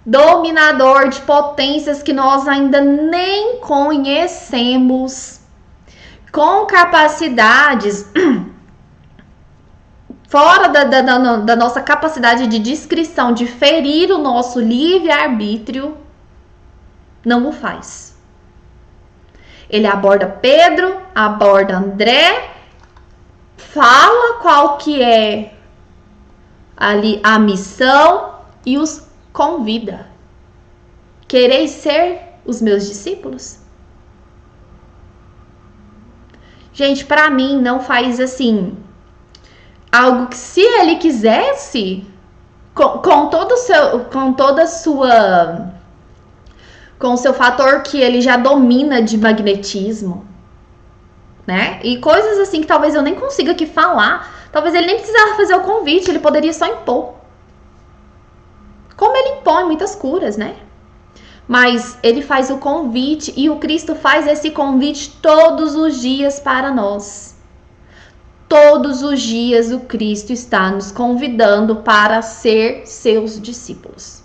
dominador de potências que nós ainda nem conhecemos, com capacidades fora da nossa capacidade de descrição, de ferir o nosso livre-arbítrio, não o faz. Ele aborda Pedro, aborda André, fala qual que é ali a missão e os convida. Quereis ser os meus discípulos? Gente, para mim não faz assim algo que, se ele quisesse, com o seu fator que ele já domina de magnetismo, né? E coisas assim que talvez eu nem consiga aqui falar. Talvez ele nem precisava fazer o convite, ele poderia só impor. Como ele impõe muitas curas, né? Mas ele faz o convite, e o Cristo faz esse convite todos os dias para nós. Todos os dias o Cristo está nos convidando para ser seus discípulos.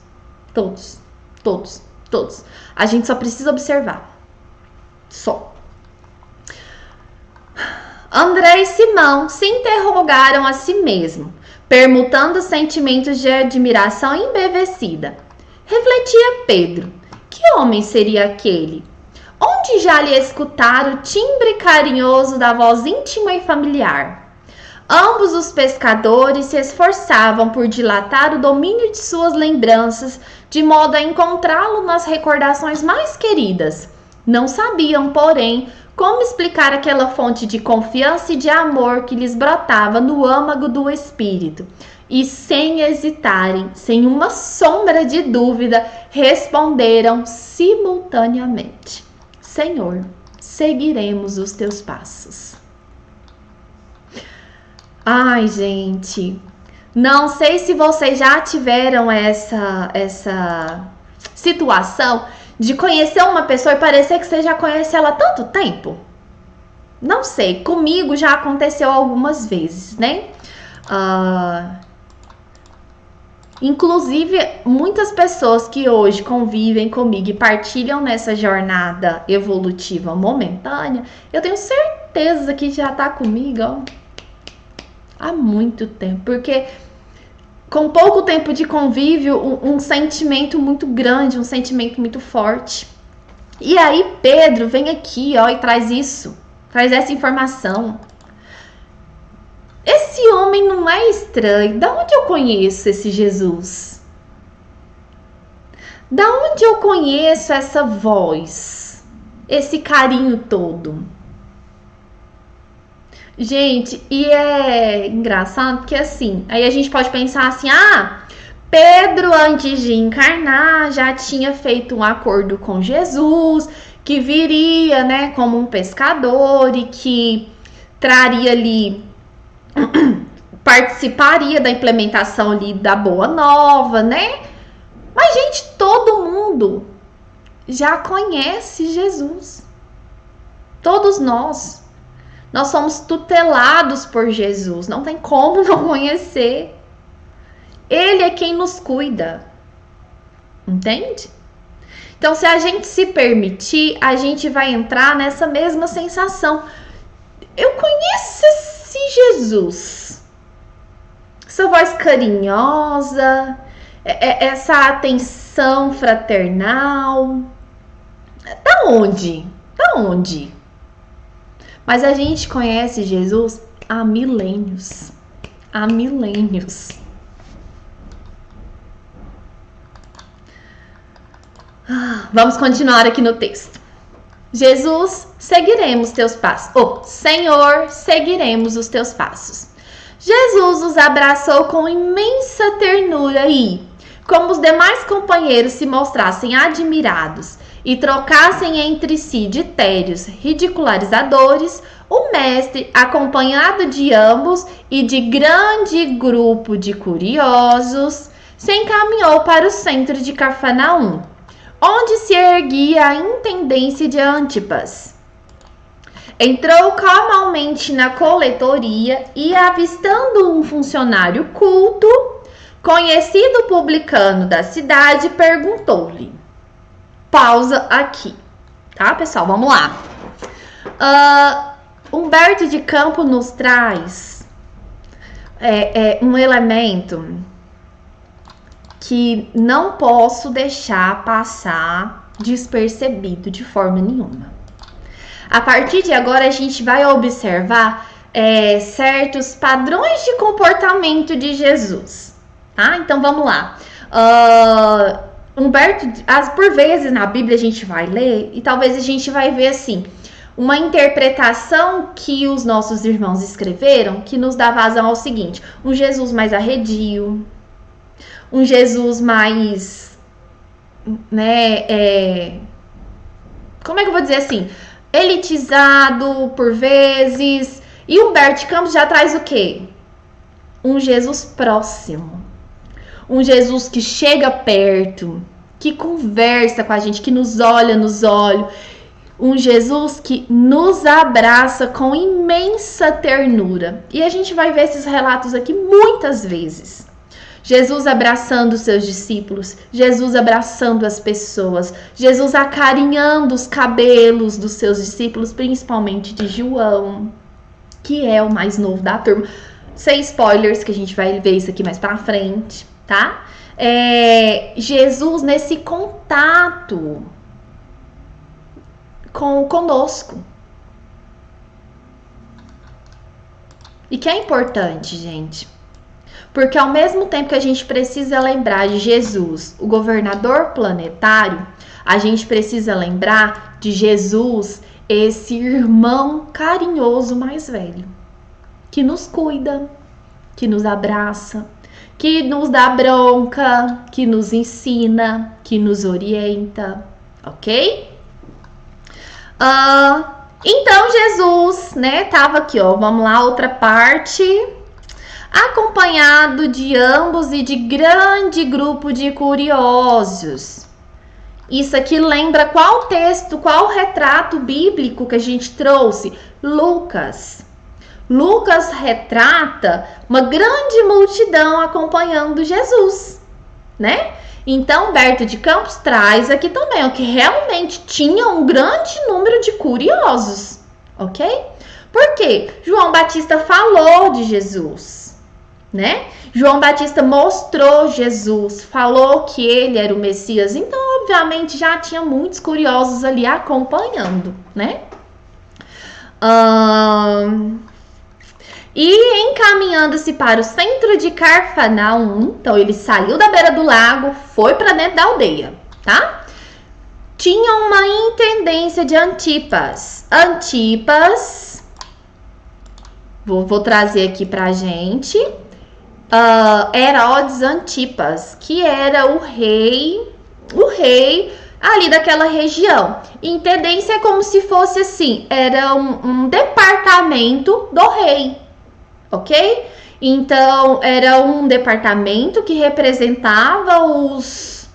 Todos, todos, todos. A gente só precisa observar. Só. André e Simão se interrogaram a si mesmo, permutando sentimentos de admiração embevecida. Refletia Pedro: que homem seria aquele? Onde já lhe escutara o timbre carinhoso da voz íntima e familiar? Ambos os pescadores se esforçavam por dilatar o domínio de suas lembranças, de modo a encontrá-lo nas recordações mais queridas. Não sabiam, porém, como explicar aquela fonte de confiança e de amor que lhes brotava no âmago do espírito. E, sem hesitarem, sem uma sombra de dúvida, responderam simultaneamente: Senhor, seguiremos os teus passos. Ai, gente, não sei se vocês já tiveram essa situação de conhecer uma pessoa e parecer que você já conhece ela há tanto tempo. Não sei, comigo já aconteceu algumas vezes, né? Inclusive, muitas pessoas que hoje convivem comigo e partilham nessa jornada evolutiva momentânea, eu tenho certeza que já tá comigo, ó, há muito tempo. Porque com pouco tempo de convívio, um sentimento muito grande, um sentimento muito forte. E aí Pedro vem aqui, ó, e traz isso, traz essa informação. Esse homem não é estranho. Da onde eu conheço esse Jesus? Da onde eu conheço essa voz? Esse carinho todo? Gente, e é engraçado porque assim, aí a gente pode pensar assim: Pedro, antes de encarnar, já tinha feito um acordo com Jesus, que viria, né, como um pescador e que traria ali, participaria da implementação ali da Boa Nova, né? Mas, gente, todo mundo já conhece Jesus. Todos nós somos tutelados por Jesus. Não tem como não conhecer. Ele é quem nos cuida. Entende? Então, se a gente se permitir, a gente vai entrar nessa mesma sensação. Eu conheço esse Jesus. Essa voz carinhosa, essa atenção fraternal. Da onde? Da onde? Mas a gente conhece Jesus há milênios. Há milênios. Vamos continuar aqui no texto. Jesus, seguiremos teus passos. Senhor, seguiremos os teus passos. Jesus os abraçou com imensa ternura e, como os demais companheiros se mostrassem admirados e trocassem entre si ditérios ridicularizadores, o mestre, acompanhado de ambos e de grande grupo de curiosos, se encaminhou para o centro de Cafarnaum, onde se erguia a intendência de Antipas. Entrou calmamente na coletoria e, avistando um funcionário culto, conhecido publicano da cidade, perguntou-lhe. Pausa aqui, tá, pessoal? Vamos lá. Humberto de Campos nos traz um elemento que não posso deixar passar despercebido de forma nenhuma. A partir de agora, a gente vai observar certos padrões de comportamento de Jesus, tá? Então, vamos lá. Humberto, por vezes na Bíblia a gente vai ler e talvez a gente vai ver assim, uma interpretação que os nossos irmãos escreveram que nos dá vazão ao seguinte: um Jesus mais arredio, um Jesus mais, como é que eu vou dizer assim? Elitizado por vezes. E Humberto de Campos já traz o quê? Um Jesus próximo. Um Jesus que chega perto, que conversa com a gente, que nos olha nos olhos. Um Jesus que nos abraça com imensa ternura. E a gente vai ver esses relatos aqui muitas vezes. Jesus abraçando os seus discípulos, Jesus abraçando as pessoas, Jesus acarinhando os cabelos dos seus discípulos, principalmente de João, que é o mais novo da turma. Sem spoilers, que a gente vai ver isso aqui mais pra frente, tá? Jesus nesse contato conosco. E que é importante, gente. Porque ao mesmo tempo que a gente precisa lembrar de Jesus, o governador planetário, a gente precisa lembrar de Jesus, esse irmão carinhoso mais velho, que nos cuida, que nos abraça, que nos dá bronca, que nos ensina, que nos orienta, ok? Então Jesus, tava aqui, ó, vamos lá, outra parte, acompanhado de ambos e de grande grupo de curiosos. Isso aqui lembra qual texto, qual retrato bíblico que a gente trouxe? Lucas. Lucas retrata uma grande multidão acompanhando Jesus, né? Então, Humberto de Campos traz aqui também, ó, que realmente tinha um grande número de curiosos, ok? Por quê? João Batista falou de Jesus, né? João Batista mostrou Jesus, falou que ele era o Messias, então, obviamente, já tinha muitos curiosos ali acompanhando, né? E encaminhando-se para o centro de Cafarnaum, então ele saiu da beira do lago, foi para dentro da aldeia, tá? Tinha uma intendência de Antipas. Antipas, vou trazer aqui pra gente, Herodes Antipas, que era o rei ali daquela região. Intendência é como se fosse assim, era um departamento do rei. Ok? Então, era um departamento que representava os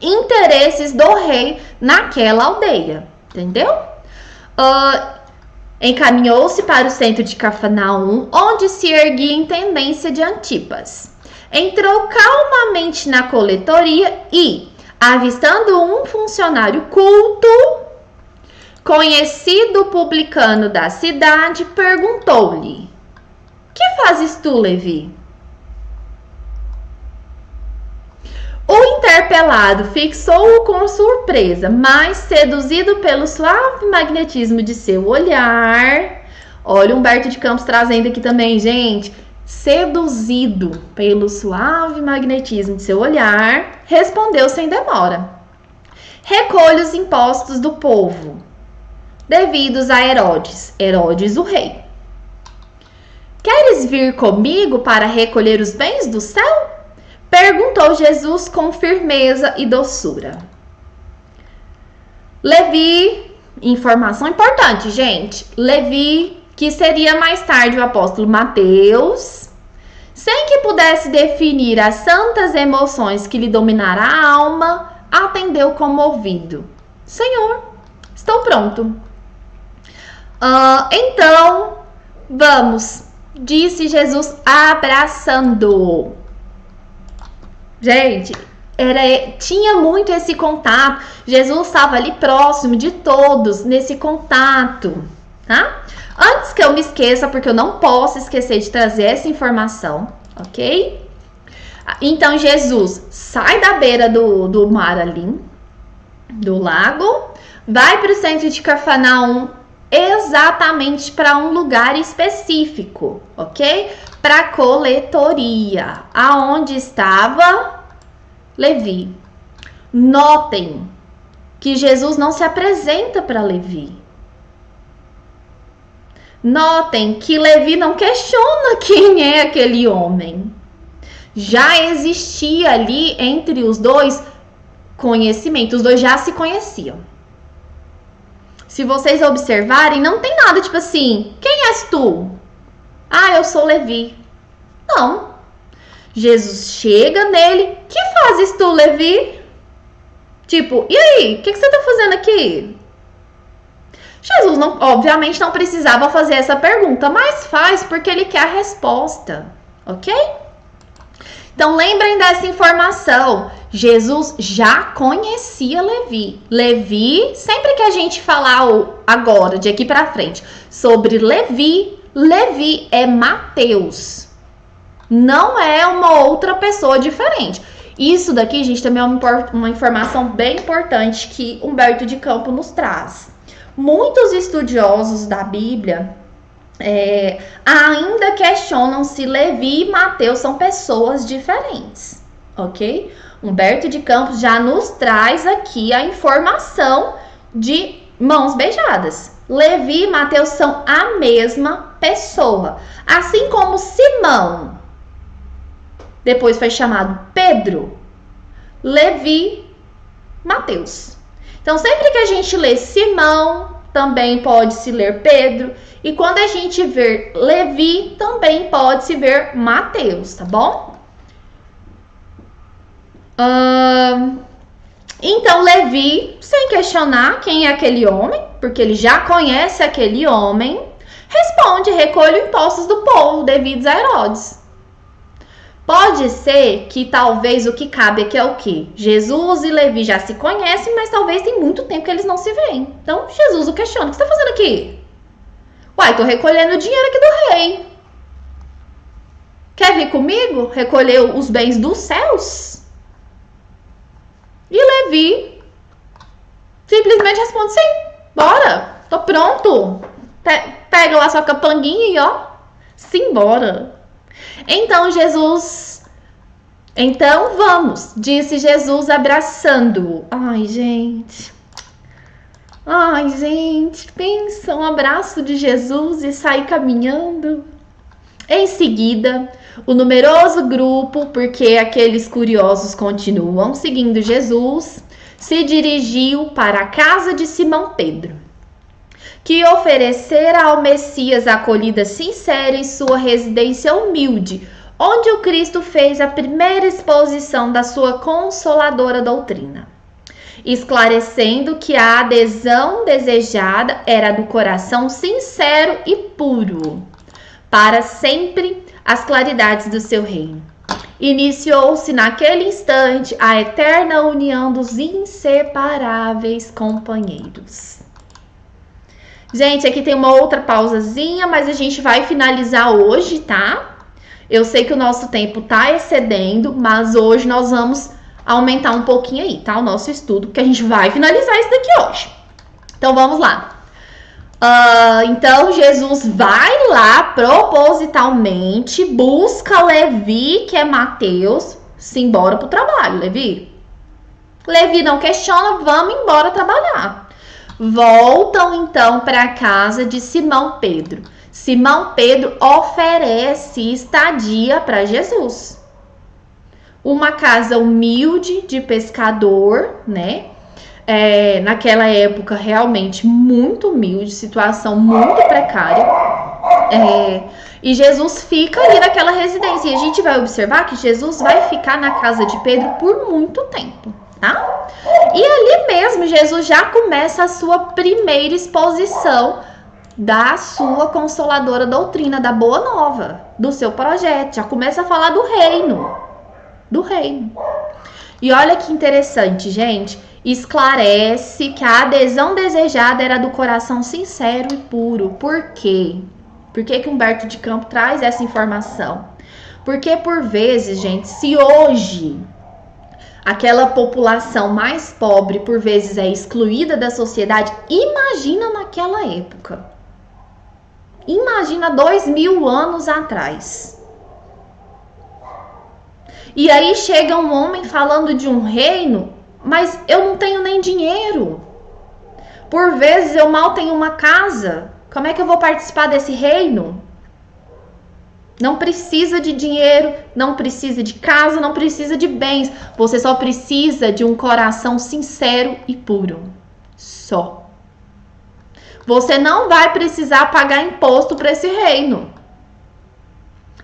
interesses do rei naquela aldeia, entendeu? Encaminhou-se para o centro de Cafarnaum, onde se erguia a intendência de Antipas. Entrou calmamente na coletoria e, avistando um funcionário culto, conhecido publicano da cidade, perguntou-lhe: "Que fazes tu, Levi?" O interpelado fixou-o com surpresa, mas seduzido pelo suave magnetismo de seu olhar. Olha, Humberto de Campos trazendo aqui também, gente. Seduzido pelo suave magnetismo de seu olhar, respondeu sem demora: "Recolho os impostos do povo, devidos a Herodes o rei. Queres vir comigo para recolher os bens do céu?" Perguntou Jesus com firmeza e doçura. Levi, informação importante, gente. Levi, que seria mais tarde o apóstolo Mateus, sem que pudesse definir as santas emoções que lhe dominaram a alma, atendeu comovido: "Senhor, estou pronto." Então, vamos, disse Jesus abraçando. Gente, tinha muito esse contato. Jesus estava ali próximo de todos, nesse contato, tá? Antes que eu me esqueça, porque eu não posso esquecer de trazer essa informação, ok? Então, Jesus sai da beira do mar ali, do lago, vai para o centro de Cafarnaum, exatamente para um lugar específico, ok? Para coletoria, aonde estava Levi. Notem que Jesus não se apresenta para Levi. Notem que Levi não questiona quem é aquele homem. Já existia ali entre os dois conhecimento, os dois já se conheciam. Se vocês observarem, não tem nada tipo assim, quem és tu? Ah, eu sou Levi. Não. Jesus chega nele, que fazes tu, Levi? Tipo, e aí, o que você tá fazendo aqui? Jesus, obviamente, não precisava fazer essa pergunta, mas faz porque ele quer a resposta, ok? Então, lembrem dessa informação. Jesus já conhecia Levi. Levi, sempre que a gente falar agora, de aqui para frente, sobre Levi, Levi é Mateus. Não é uma outra pessoa diferente. Isso daqui, gente, também é uma informação bem importante que Humberto de Campos nos traz. Muitos estudiosos da Bíblia ainda questionam se Levi e Mateus são pessoas diferentes, ok? Humberto de Campos já nos traz aqui a informação de mãos beijadas. Levi e Mateus são a mesma pessoa, assim como Simão depois foi chamado Pedro, Levi, Mateus. Então, sempre que a gente lê Simão, também pode se ler Pedro. E quando a gente ver Levi, também pode se ver Mateus, tá bom? Então, Levi, sem questionar quem é aquele homem, porque ele já conhece aquele homem, responde: recolho impostos do povo devidos a Herodes. Pode ser que talvez o que cabe aqui é o quê? Jesus e Levi já se conhecem, mas talvez tem muito tempo que eles não se veem. Então, Jesus o questiona: o que você está fazendo aqui? Uai, tô recolhendo o dinheiro aqui do rei. Quer vir comigo recolher os bens dos céus? E Levi simplesmente responde: sim, bora, tô pronto. Pega lá sua capanguinha e ó, simbora. Então vamos, disse Jesus abraçando-o. Ai, gente, pensa, um abraço de Jesus e sair caminhando. Em seguida, o numeroso grupo, porque aqueles curiosos continuam seguindo Jesus, se dirigiu para a casa de Simão Pedro, que oferecera ao Messias acolhida sincera em sua residência humilde, onde o Cristo fez a primeira exposição da sua consoladora doutrina, esclarecendo que a adesão desejada era do coração sincero e puro, para sempre as claridades do seu reino. Iniciou-se naquele instante a eterna união dos inseparáveis companheiros. Gente, aqui tem uma outra pausazinha, mas a gente vai finalizar hoje, tá? Eu sei que o nosso tempo tá excedendo, mas hoje nós vamos aumentar um pouquinho aí, tá? O nosso estudo, porque a gente vai finalizar isso daqui hoje. Então, vamos lá. Então, Jesus vai lá propositalmente, busca Levi, que é Mateus, se embora pro trabalho, Levi. Levi não questiona, vamos embora trabalhar. Voltam então para a casa de Simão Pedro. Simão Pedro oferece estadia para Jesus. Uma casa humilde de pescador, né? Naquela época realmente muito humilde, situação muito precária. E Jesus fica ali naquela residência. E a gente vai observar que Jesus vai ficar na casa de Pedro por muito tempo, tá? E ali mesmo Jesus já começa a sua primeira exposição da sua consoladora doutrina, da boa nova, do seu projeto. Já começa a falar do reino. Do reino. E olha que interessante, gente. Esclarece que a adesão desejada era do coração sincero e puro. Por quê? Por que Humberto de Campos traz essa informação? Porque por vezes, gente, se hoje aquela população mais pobre por vezes é excluída da sociedade, imagina naquela época. Imagina 2000 anos atrás. E aí chega um homem falando de um reino, mas eu não tenho nem dinheiro. Por vezes eu mal tenho uma casa. Como é que eu vou participar desse reino? Não precisa de dinheiro, não precisa de casa, não precisa de bens. Você só precisa de um coração sincero e puro. Só. Você não vai precisar pagar imposto para esse reino.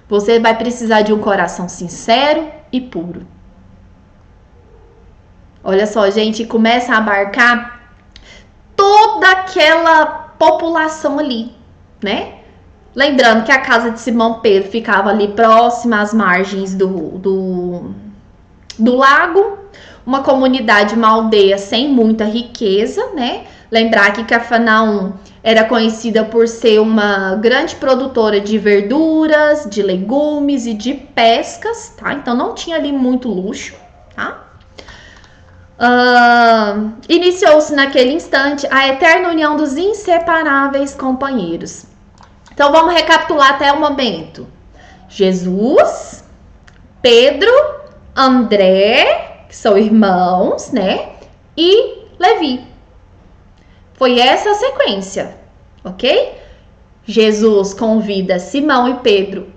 Você vai precisar de um coração sincero e puro. Olha só, gente, começa a abarcar toda aquela população ali, né? Lembrando que a casa de Simão Pedro ficava ali próxima às margens do lago, uma comunidade, uma aldeia sem muita riqueza, né? Lembrar que Cafarnaum era conhecida por ser uma grande produtora de verduras, de legumes e de pescas, tá? Então não tinha ali muito luxo, tá? Iniciou-se naquele instante a eterna união dos inseparáveis companheiros. Então vamos recapitular até o momento. Jesus, Pedro, André, que são irmãos, né? E Levi. Foi essa a sequência, ok? Jesus convida Simão e Pedro,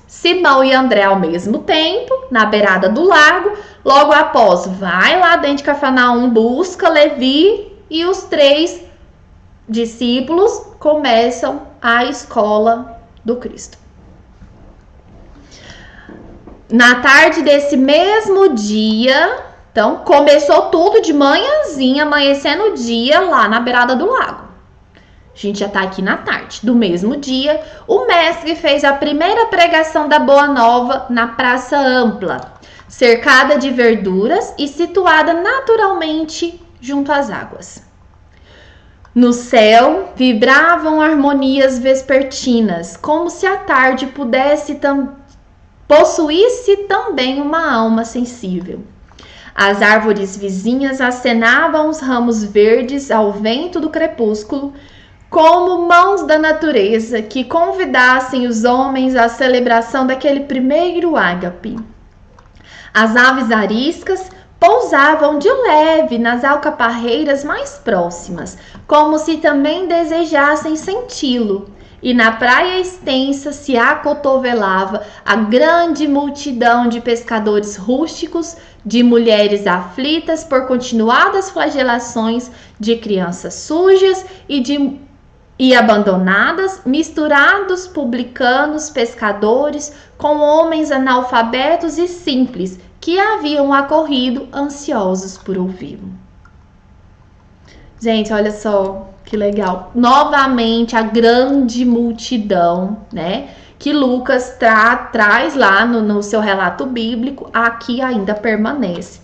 Simão e André ao mesmo tempo, na beirada do lago. Logo após, vai lá dentro de Cafarnaum, busca Levi e os 3 discípulos começam a escola do Cristo. Na tarde desse mesmo dia, então começou tudo de manhãzinha, amanhecendo o dia lá na beirada do lago. A gente já tá aqui na tarde do mesmo dia. O mestre fez a primeira pregação da Boa Nova na Praça Ampla, cercada de verduras e situada naturalmente junto às águas. No céu vibravam harmonias vespertinas, como se a tarde possuísse também uma alma sensível. As árvores vizinhas acenavam os ramos verdes ao vento do crepúsculo, como mãos da natureza que convidassem os homens à celebração daquele primeiro ágape. As aves ariscas pousavam de leve nas alcaparreiras mais próximas, como se também desejassem senti-lo, e na praia extensa se acotovelava a grande multidão de pescadores rústicos, de mulheres aflitas por continuadas flagelações, de crianças sujas e abandonadas, misturados publicanos, pescadores, com homens analfabetos e simples, que haviam acorrido ansiosos por ouvi-lo. Gente, olha só que legal. Novamente, a grande multidão, né? Que Lucas traz lá no seu relato bíblico, aqui ainda permanece.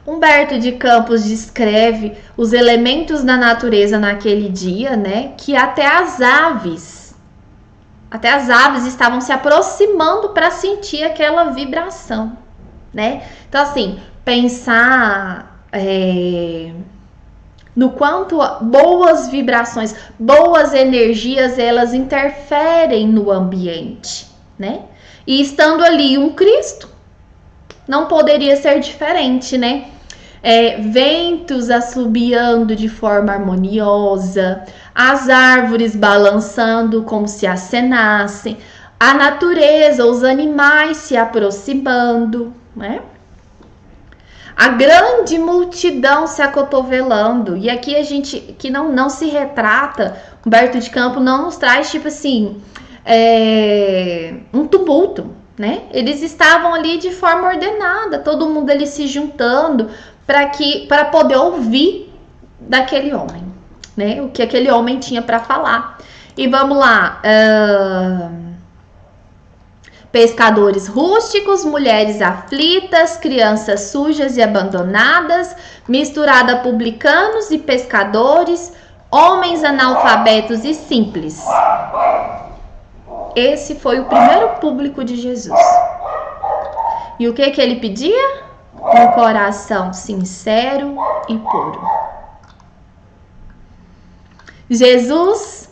Humberto de Campos descreve os elementos da natureza naquele dia, né? Que até as aves estavam se aproximando para sentir aquela vibração, né? Então, assim, pensar no quanto boas vibrações, boas energias, elas interferem no ambiente, né? E estando ali um Cristo, não poderia ser diferente, né? Ventos assobiando de forma harmoniosa, as árvores balançando como se acenassem, a natureza, os animais se aproximando, né? A grande multidão se acotovelando. E aqui a gente, que não se retrata, Humberto de Campos não nos traz, tipo assim, um tumulto, né? Eles estavam ali de forma ordenada, todo mundo ali se juntando para poder ouvir daquele homem. né? O que aquele homem tinha para falar. E vamos lá. Pescadores rústicos, mulheres aflitas, crianças sujas e abandonadas, misturada a publicanos e pescadores, homens analfabetos e simples. Esse foi o primeiro público de Jesus. E o que ele pedia? Um coração sincero e puro. Jesus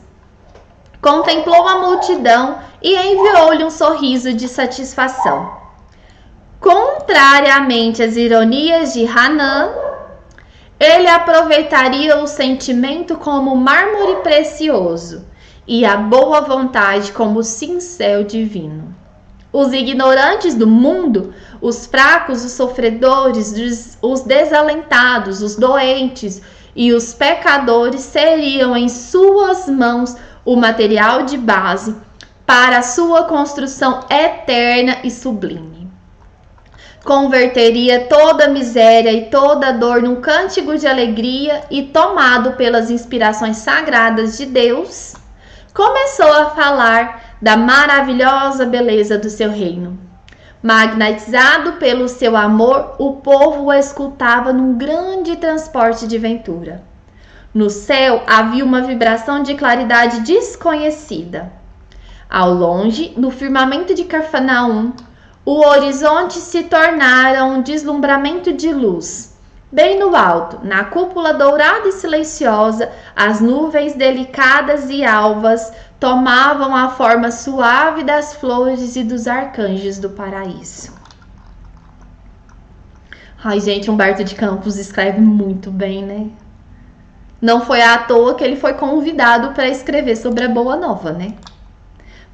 contemplou a multidão e enviou-lhe um sorriso de satisfação. Contrariamente às ironias de Hanan, ele aproveitaria o sentimento como mármore precioso e a boa vontade como cincel divino. Os ignorantes do mundo, os fracos, os sofredores, os desalentados, os doentes e os pecadores seriam em suas mãos o material de base para a sua construção eterna e sublime. Converteria toda miséria e toda dor num cântico de alegria e, tomado pelas inspirações sagradas de Deus, começou a falar da maravilhosa beleza do seu reino. Magnetizado pelo seu amor, o povo o escutava num grande transporte de ventura. No céu havia uma vibração de claridade desconhecida. Ao longe, no firmamento de Cafarnaum, o horizonte se tornara um deslumbramento de luz. Bem no alto, na cúpula dourada e silenciosa, as nuvens delicadas e alvas tomavam a forma suave das flores e dos arcanjos do paraíso. Ai, gente, Humberto de Campos escreve muito bem, né? Não foi à toa que ele foi convidado para escrever sobre a Boa Nova, né?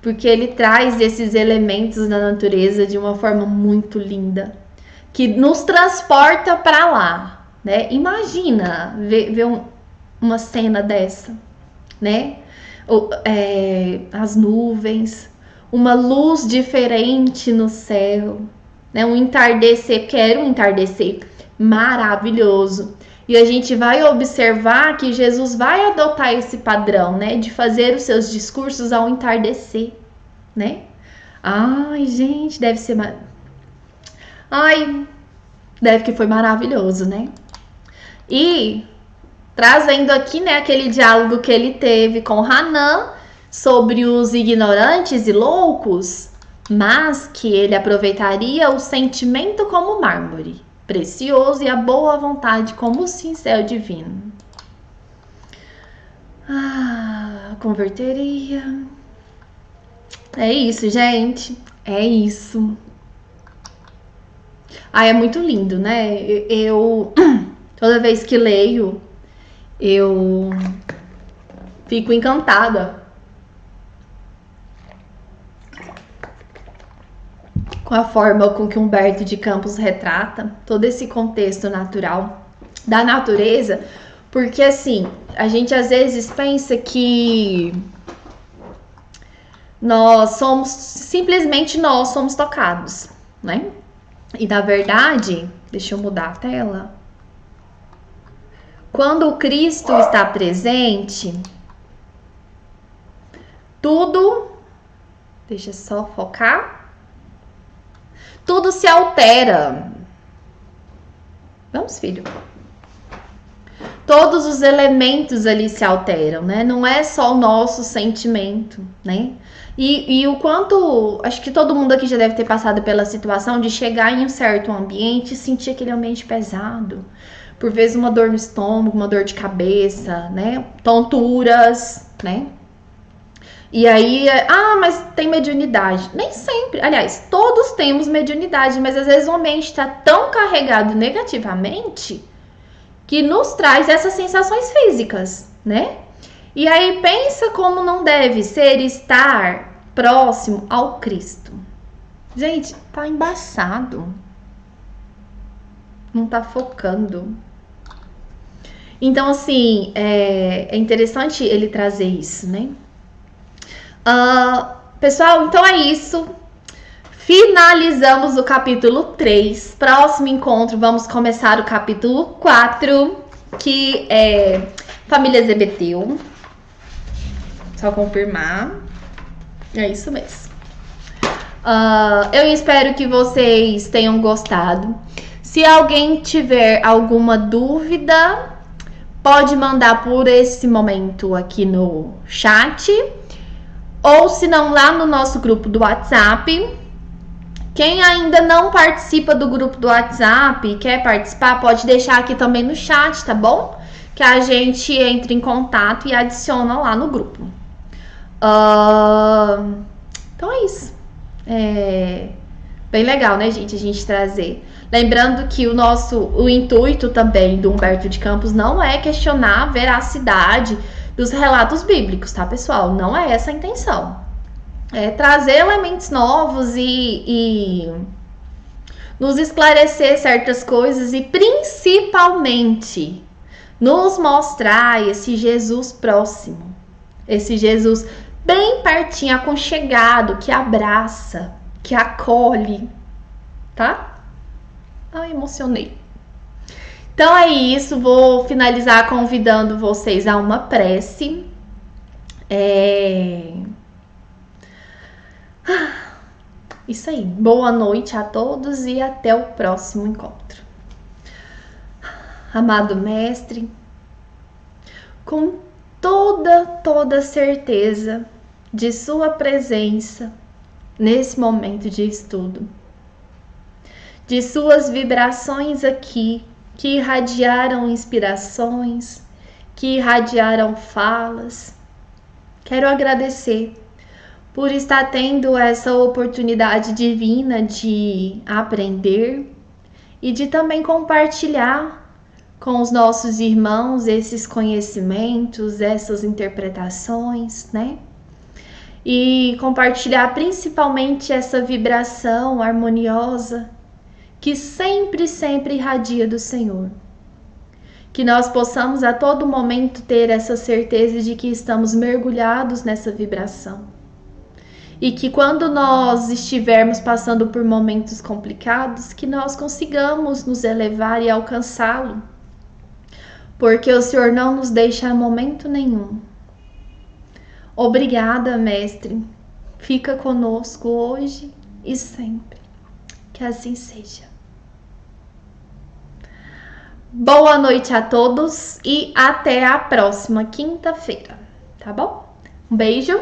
Porque ele traz esses elementos da natureza de uma forma muito linda, que nos transporta para lá, né? Imagina ver uma cena dessa, né? As nuvens, uma luz diferente no céu, né? Um entardecer, porque era um entardecer maravilhoso. E a gente vai observar que Jesus vai adotar esse padrão, né? De fazer os seus discursos ao entardecer, né? Ai, gente, deve ser... deve que foi maravilhoso, né? E trazendo aqui, né, aquele diálogo que ele teve com Hanan sobre os ignorantes e loucos, mas que ele aproveitaria o sentimento como mármore precioso e a boa vontade como o cincel divino. Converteria. É isso, gente. É isso. É muito lindo, né? Eu toda vez que leio, eu fico encantada com a forma com que Humberto de Campos retrata todo esse contexto natural da natureza, porque assim, a gente às vezes pensa que nós somos tocados, né? E na verdade, deixa eu mudar a tela. Quando o Cristo está presente, tudo, deixa eu só focar. Tudo se altera. Vamos, filho. Todos os elementos ali se alteram, né? Não é só o nosso sentimento, né? E o quanto... Acho que todo mundo aqui já deve ter passado pela situação de chegar em um certo ambiente e sentir aquele ambiente pesado. Por vezes uma dor no estômago, uma dor de cabeça, né? Tonturas, né? E aí, mas tem mediunidade. Nem sempre. Aliás, todos temos mediunidade, mas às vezes o ambiente está tão carregado negativamente que nos traz essas sensações físicas, né? E aí pensa como não deve ser estar próximo ao Cristo. Gente, tá embaçado. Não tá focando. Então, assim, é interessante ele trazer isso, né? Pessoal, então é isso. Finalizamos o capítulo 3. Próximo encontro, vamos começar o capítulo 4, que Família Zebedeu. Só confirmar. É isso mesmo. Eu espero que vocês tenham gostado. Se alguém tiver alguma dúvida, pode mandar por esse momento aqui no chat. Ou se não, lá no nosso grupo do WhatsApp. Quem ainda não participa do grupo do WhatsApp e quer participar, pode deixar aqui também no chat, tá bom? Que a gente entra em contato e adiciona lá no grupo. Então é isso. Bem legal, né, gente, a gente trazer. Lembrando que o intuito também do Humberto de Campos não é questionar a veracidade dos relatos bíblicos, tá, pessoal? Não é essa a intenção. É trazer elementos novos e nos esclarecer certas coisas e principalmente nos mostrar esse Jesus próximo, esse Jesus bem pertinho, aconchegado, que abraça, que acolhe, tá? Ai, emocionei. Então é isso, vou finalizar convidando vocês a uma prece. Isso aí, boa noite a todos e até o próximo encontro. Amado Mestre, com toda certeza de sua presença nesse momento de estudo, de suas vibrações aqui, que irradiaram inspirações, que irradiaram falas, quero agradecer por estar tendo essa oportunidade divina de aprender e de também compartilhar com os nossos irmãos esses conhecimentos, essas interpretações, né? E compartilhar principalmente essa vibração harmoniosa que sempre irradia do Senhor. Que nós possamos a todo momento ter essa certeza de que estamos mergulhados nessa vibração. E que quando nós estivermos passando por momentos complicados, que nós consigamos nos elevar e alcançá-lo. Porque o Senhor não nos deixa a momento nenhum. Obrigada, Mestre. Fica conosco hoje e sempre. Que assim seja. Boa noite a todos e até a próxima quinta-feira, tá bom? Um beijo.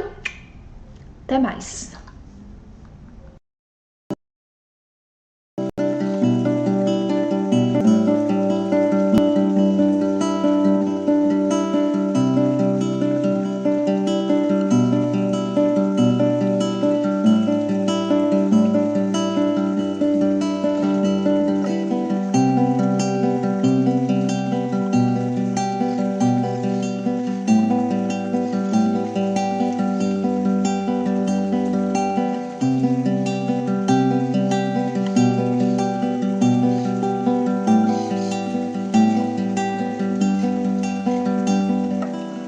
Até mais.